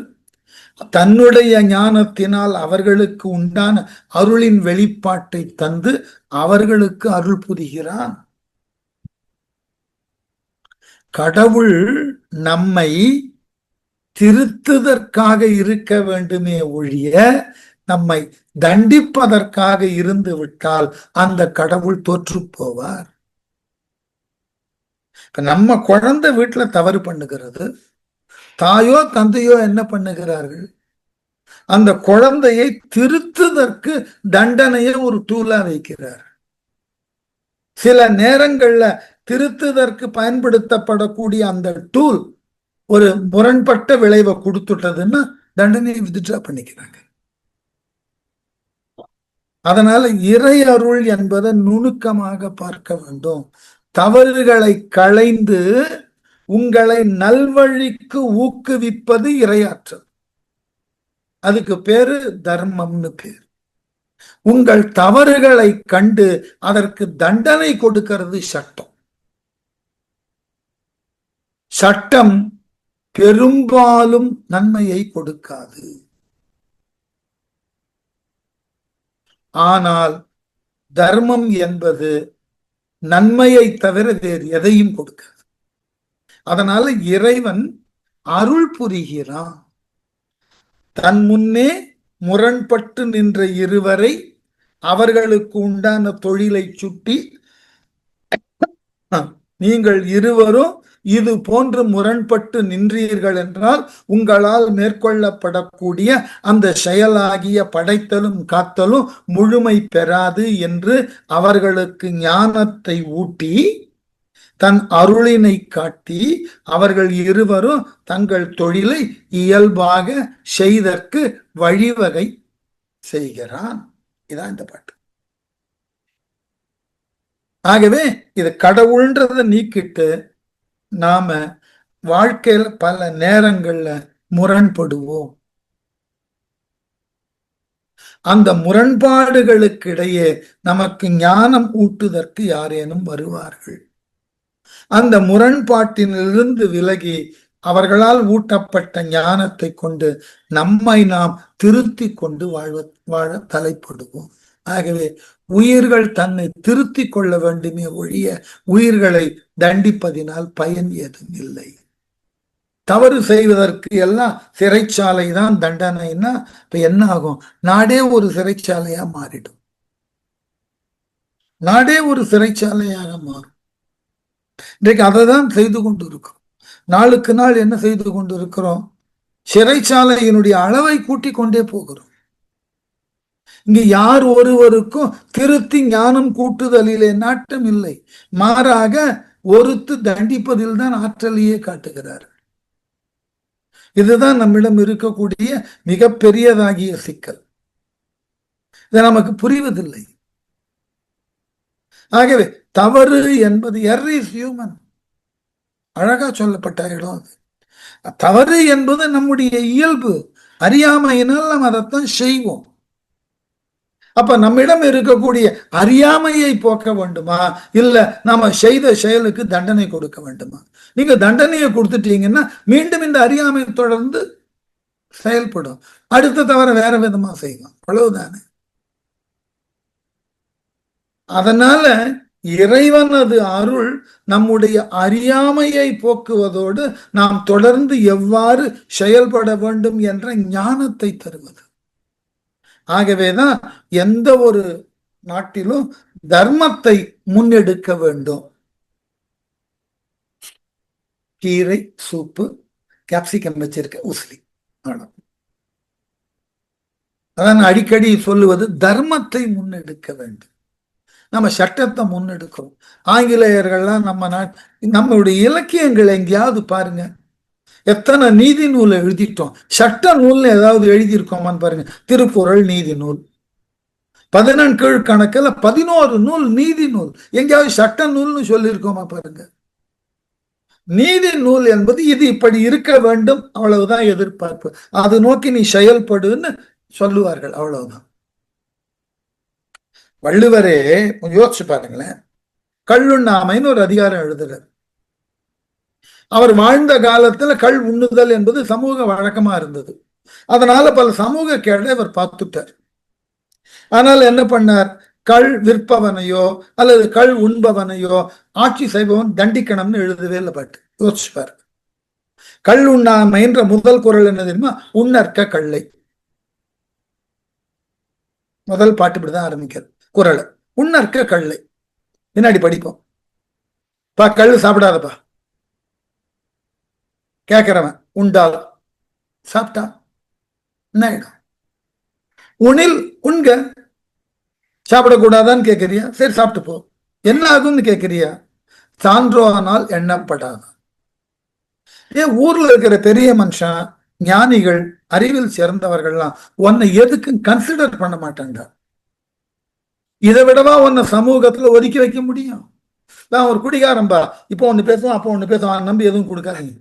தன்னுடைய ஞானத்தினால் அவர்களுக்கு உண்டான அருளின் வெளிப்பாட்டை தந்து அவர்களுக்கு அருள் புரிகிறான். கடவுள் நம்மை திருத்துதற்காக இருக்க வேண்டுமே ஒழிய நம்மை தண்டிப்பதற்காக இருந்து விட்டால் அந்த கடவுள் தோற்று போவார். இப்ப நம்ம குழந்தை வீட்டுல தவறு பண்ணுகிறது, தாயோ தந்தையோ என்ன பண்ணுகிறார்கள், அந்த குழந்தையை திருத்துதற்கு தண்டனையை ஒரு டூலா வைக்கிறார். சில நேரங்கள்ல திருத்துதற்கு பயன்படுத்தப்படக்கூடிய அந்த டூல் ஒரு முரண்பட்ட விளைவை கொடுத்துட்டதுன்னா தண்டனையை வித்ட்ரா பண்ணிக்கிறாங்க. அதனால இறை அருள் என்பதை நுணுக்கமாக பார்க்க வேண்டும். தவறுகளை களைந்து உங்களை நல்வழிக்கு ஊக்குவிப்பது இறையாற்றல், அதுக்கு பேரு தர்மம்னு பேர். உங்கள் தவறுகளை கண்டு அதற்கு தண்டனை கொடுக்கிறது சட்டம். சட்டம் பெரும்பாலும் நன்மையை கொடுக்காது, ஆனால் தர்மம் என்பது நன்மையை தவிர வேறு எதையும் கொடுக்காது. அதனால இறைவன் அருள் புரிகிறான். தன் முன்னே முரண்பட்டு நின்ற இருவரை அவர்களுக்கு உண்டான தொழிலை சுட்டி நீங்கள் இருவரும் இது போன்று முரண்பட்டு நின்றீர்கள் என்றால் உங்களால் மேற்கொள்ளப்படக்கூடிய அந்த செயலாகிய படைத்தலும் காத்தலும் முழுமை பெறாது என்று அவர்களுக்கு ஞானத்தை ஊட்டி தன் அருளினை காட்டி அவர்கள் இருவரும் தங்கள் தொழிலை இயல்பாக செய்தற்கு வழிவகை செய்கிறான். இதான் இந்த பாட்டு. ஆகவே இது கடவுள்ன்றதை நீக்கிட்டு நாம வாழ்க்கையில பல நேரங்கள்ல முரண்படுவோம். அந்த முரண்பாடுகளுக்கு இடையே நமக்கு ஞானம் ஊட்டுதற்கு யாரேனும் வருவார்கள். அந்த முரண்பாட்டினிலிருந்து விலகி அவர்களால் ஊட்டப்பட்ட ஞானத்தை கொண்டு நம்மை நாம் திருத்தி கொண்டு வாழ தலைப்படுவோம். ஆகவே உயிர்கள் தன்னை திருத்தி கொள்ள வேண்டுமே ஒழிய உயிர்களை தண்டிப்பதினால் பயன் ஏதும் இல்லை. தவறு செய்வதற்கு எல்லாம் சிறைச்சாலை தான் தண்டனைன்னா இப்ப என்ன ஆகும்? நாடே ஒரு சிறைச்சாலையா மாறிடும். நாடே ஒரு சிறைச்சாலையாக மாறும். இன்றைக்கு அதை தான் செய்து கொண்டு இருக்கிறோம். நாளுக்கு நாள் என்ன செய்து கொண்டு இருக்கிறோம்? சிறைச்சாலையினுடைய அளவை கூட்டிக் கொண்டே போகிறோம். இங்கு யார் ஒருவருக்கும் திருத்தி ஞானம் கூட்டுதலிலே நாட்டம் இல்லை. மாறாக ஒருத்து தண்டிப்பதில் தான் ஆற்றலையே காட்டுகிறார். இதுதான் நம்மிடம் இருக்கக்கூடிய மிக பெரியதாகிய சிக்கல். இது நமக்கு புரிவதில்லை. ஆகவே தவறு என்பது எர்ரர் இஸ் ஹியூமன், அழகா சொல்லப்பட்ட இடம் அது. தவறு என்பது நம்முடைய இயல்பு. அறியாமையினால் நாம் அதைத்தான் செய்வோம். அப்ப நம்மிடம் இருக்கக்கூடிய அறியாமையை போக்க வேண்டுமா, இல்ல நாம செய்த செயலுக்கு தண்டனை கொடுக்க வேண்டுமா? நீங்க தண்டனையை கொடுத்துட்டீங்கன்னா மீண்டும் இந்த அறியாமை தொடர்ந்து செயல்படும். அடுத்த தவிர வேற விதமா செய்வோம். அவ்வளவுதானே. அதனால இறைவனது அருள் நம்முடைய அறியாமையை போக்குவதோடு நாம் தொடர்ந்து எவ்வாறு செயல்பட வேண்டும் என்ற ஞானத்தை தருவது. ஆகவேதான் எந்த ஒரு நாட்டிலும் தர்மத்தை முன்னெடுக்க வேண்டும். கீரை சூப்பு கேப்சிகம் வச்சிருக்க உசிலி, அதான் அடிக்கடி சொல்லுவது, தர்மத்தை முன்னெடுக்க வேண்டும். நம்ம சட்டத்தை முன்னெடுக்கிறோம். ஆங்கிலேயர்கள்லாம் நம்மளுடைய இலக்கியங்கள் எங்கேயாவது பாருங்க, எத்தனை நீதி நூல் எழுதிட்டோம். சட்ட நூல்னு ஏதாவது எழுதியிருக்கோமான்னு பாருங்க. திருக்குறள் நீதி நூல், 14 கணக்கில் 11 நூல் நீதி நூல். எங்கேயாவது சட்ட நூல்னு சொல்லியிருக்கோமா பாருங்க. நீதி நூல் என்பது இது இப்படி இருக்க வேண்டும், அவ்வளவுதான் எதிர்பார்ப்பு. அது நோக்கி நீ செயல்படுன்னு சொல்லுவார்கள், அவ்வளவுதான். வள்ளுவரே யோசிச்சு பாருங்களேன். கள்ளுண்ணாமைன்னு ஒரு அதிகாரம் எழுதுறார். அவர் வாழ்ந்த காலத்துல கள் உண்ணுதல் என்பது சமூக வழக்கமா இருந்தது. அதனால பல சமூக கேடை அவர் பார்த்துட்டார். ஆனால் என்ன பண்ணார்? கள் விற்பவனையோ அல்லது கள் உண்பவனையோ ஆட்சி செய்பவன் தண்டிக்கணும்னு எழுதவே இல்லை. பாட்டு யோசிச்சுப்பார். கள் உண்ணாமைன்ற முதல் குரல் என்ன தெரியுமா? உண்ணற்க கல்லை. முதல் பாட்டு இப்படிதான் ஆரம்பிக்கிறது. குரல் உண்ணற்க கல்லை. பின்னாடி படிப்போம். பா கல் சாப்பிடாதப்பா. கேட்கிறவன் உண்டால் சாப்பிட்டா என்ன ஆயிடும்? உணில் உண்க. சாப்பிடக்கூடாதான்னு கேட்கறியா? சரி சாப்பிட்டு போ. என்ன ஆகும்னு கேட்கறியா? சான்றோனால் எண்ணப்படாத. ஏன் ஊர்ல இருக்கிற பெரிய மனுஷன், ஞானிகள், அறிவில் சிறந்தவர்கள்லாம் உன்னை எதுக்கும் கன்சிடர் பண்ண மாட்டாங்க. இதை விடவா உன்னை சமூகத்துல ஒதுக்கி வைக்க முடியும்? நான் ஒரு குடிகாரன்பா, இப்போ ஒண்ணு பேசுவான், அப்போ ஒண்ணு பேசுவான், நம்பி எதுவும் கொடுக்காதீங்க.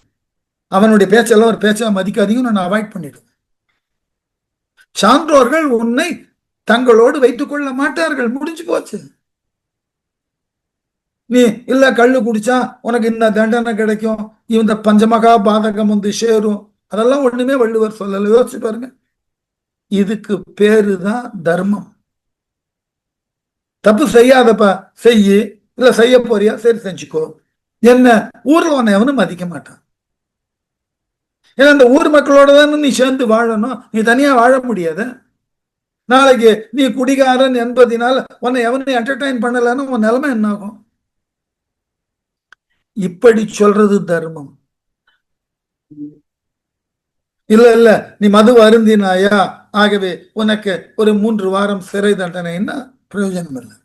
அவனுடைய பேச்செல்லாம் ஒரு பேச்சா மதிக்காதீங்க, நான் அவாய்ட் பண்ணிடுவேன். சான்றோர்கள் உன்னை தங்களோடு வைத்துக் கொள்ள மாட்டார்கள். முடிஞ்சு போச்சு. நீ இல்ல கள்ளு குடிச்சா உனக்கு இந்த தண்டனை கிடைக்கும், இந்த பஞ்சமகா பாதகம் வந்து சேரும், அதெல்லாம் ஒண்ணுமே வள்ளுவர் சொல்லல. யோசிச்சு பாருங்க. இதுக்கு பேருதான் தர்மம். தப்பு செய்யாதப்பா, செய்யு. இல்ல செய்ய போறியா? சரி செஞ்சுக்கோ. என்ன ஊர்ல உன்னை எவனும் மதிக்க மாட்டான். ஏன்னா இந்த ஊர் மக்களோட தானே நீ சேர்ந்து வாழணும். நீ தனியா வாழ முடியாது. நாளைக்கு நீ குடிகாரன் என்பதனால உன்னை எவனையும் என்டர்டைன் பண்ணலன்னு உன் நிலைமை என்ன ஆகும்? இப்படி சொல்றது தர்மம் இல்ல. இல்ல நீ மது அருந்தினாயா, ஆகவே உனக்கு ஒரு 3 வாரம் சிறை தண்டனைன்னா பிரயோஜனம் இல்லை.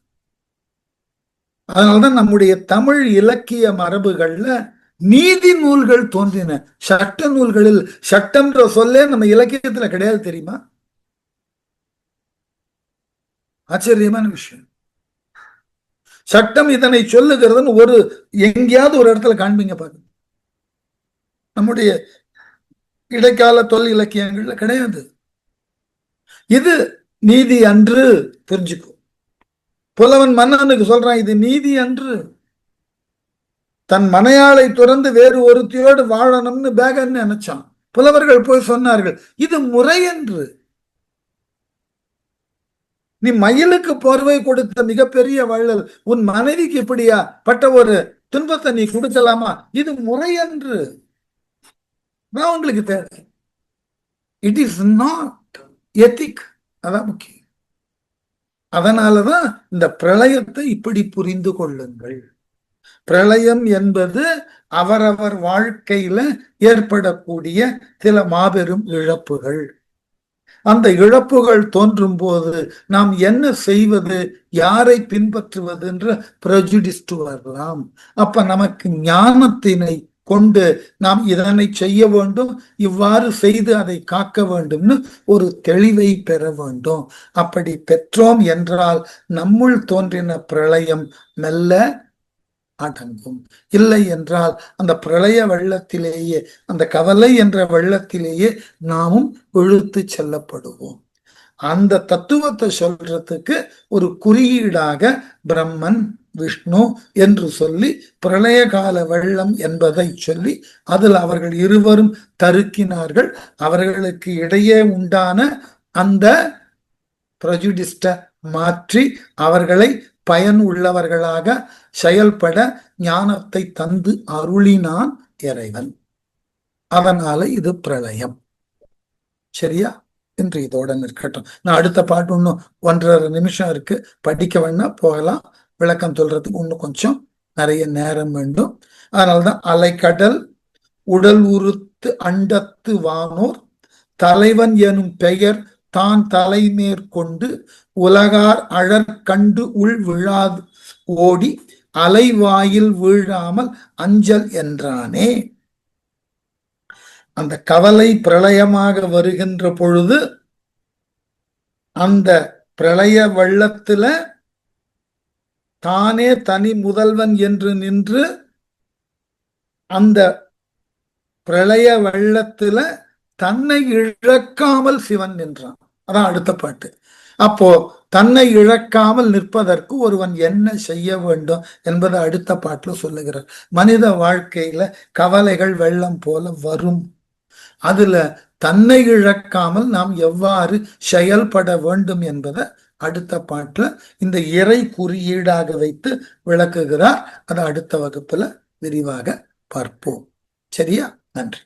அதனால்தான் நம்முடைய தமிழ் இலக்கிய மரபுகள்ல நீதி நூல்கள் தோன்றின. சட்ட நூல்களில் சட்டம்ன்ற சொல்லே நம்ம இலக்கியத்துல கிடையாது, தெரியுமா? ஆச்சரியமான விஷயம். சட்டம் இதனை சொல்லுகிறதுன்னு ஒரு எங்கேயாவது ஒரு இடத்துல காண்பீங்க பாருங்க. நம்முடைய இடைக்கால தொல் இலக்கியங்கள்ல கிடையாது. இது நீதி அன்று, தெரிஞ்சுக்கும். புலவன் மன்னனுக்கு சொல்றான், இது நீதி அன்று. தன் மனையாளை துறந்து வேறு ஒருத்தியோடு வாழணும்னு பேகன் நினைச்சான். புலவர்கள் போய் சொன்னார்கள், இது முறை என்று. நீ மயிலுக்கு போர்வை கொடுத்த மிகப்பெரிய வள்ளல் உன் மனைவிக்கு இப்படியா பட்ட ஒரு துன்பத்தை நீ கொடுக்கலாமா? இது முறை என்று நான் உங்களுக்கு தேவை. It is not ethic. அதான் முக்கியம். அதனாலதான் இந்த பிரளயத்தை இப்படி புரிந்து கொள்ளுங்கள். பிரளயம் என்பது அவரவர் வாழ்க்கையில ஏற்படக்கூடிய சில மாபெரும் இழப்புகள். அந்த இழப்புகள் தோன்றும் போது நாம் என்ன செய்வது, யாரை பின்பற்றுவது என்ற பிரஜுடிஸ்ட் வரலாம். அப்ப நமக்கு ஞானத்தினை கொண்டு நாம் இதனை செய்ய வேண்டும், இவ்வாறு செய்து அதை காக்க வேண்டும்னு ஒரு தெளிவை பெற வேண்டும். அப்படி பெற்றோம் என்றால் நம்முள் தோன்றின பிரளயம் மெல்ல அடங்கும். இல்லை என்றால் அந்த பிரளய வெள்ளத்திலேயே, அந்த கவலை என்ற வெள்ளத்திலேயே நாமும் இழுத்து செல்லப்படுவோம். அந்த தத்துவத்தை சொல்றதுக்கு ஒரு குறியீடாக பிரம்மன், விஷ்ணு என்று சொல்லி பிரளய கால வெள்ளம் என்பதை சொல்லி அதில் அவர்கள் இருவரும் தருக்கினார்கள். அவர்களுக்கு இடையே உண்டான அந்த பிரஜுடிஸ்ட மாற்றி அவர்களை பயன் உள்ளவர்களாக செயல்பட ஞானத்தை தந்து அருளினான் இறைவன். அதனால இது பிரளயம். சரியா? என்று இதோட நிற்கட்டும். நான் அடுத்த பாட்டு இன்னும் 1.5 நிமிஷம் இருக்கு, படிக்க வேணா போகலாம். விளக்கம் சொல்றதுக்கு இன்னும் கொஞ்சம் நிறைய நேரம் வேண்டும். அதனால்தான் அலைக்கடல் உடல் உறுத்து அண்டத்து வானோர் தலைவன் எனும் பெயர் தான் தலைமேற்கொண்டு உலகார் அழற்கண்டு உள் விழாது ஓடி அலைவாயில் வீழாமல் அஞ்சல் என்றானே. அந்த கவலை பிரளயமாக வருகின்ற பொழுது அந்த பிரளய வெள்ளத்துல தானே தனி முதல்வன் என்று நின்று அந்த பிரளய வெள்ளத்துல தன்னை இழக்காமல் சிவன் நின்றான். அதான் அடுத்த பாட்டு. அப்போ தன்னை இழக்காமல் நிற்பதற்கு ஒருவன் என்ன செய்ய வேண்டும் என்பதை அடுத்த பாட்டுல சொல்லுகிறார். மனித வாழ்க்கையில கவலைகள் வெள்ளம் போல வரும். அதுல தன்னை இழக்காமல் நாம் எவ்வாறு செயல்பட வேண்டும் என்பதை அடுத்த பாட்டுல இந்த இறை குறியீடாக வைத்து விளக்குகிறார். அதை அடுத்த வகுப்புல விரிவாக பார்ப்போம். சரியா? நன்றி.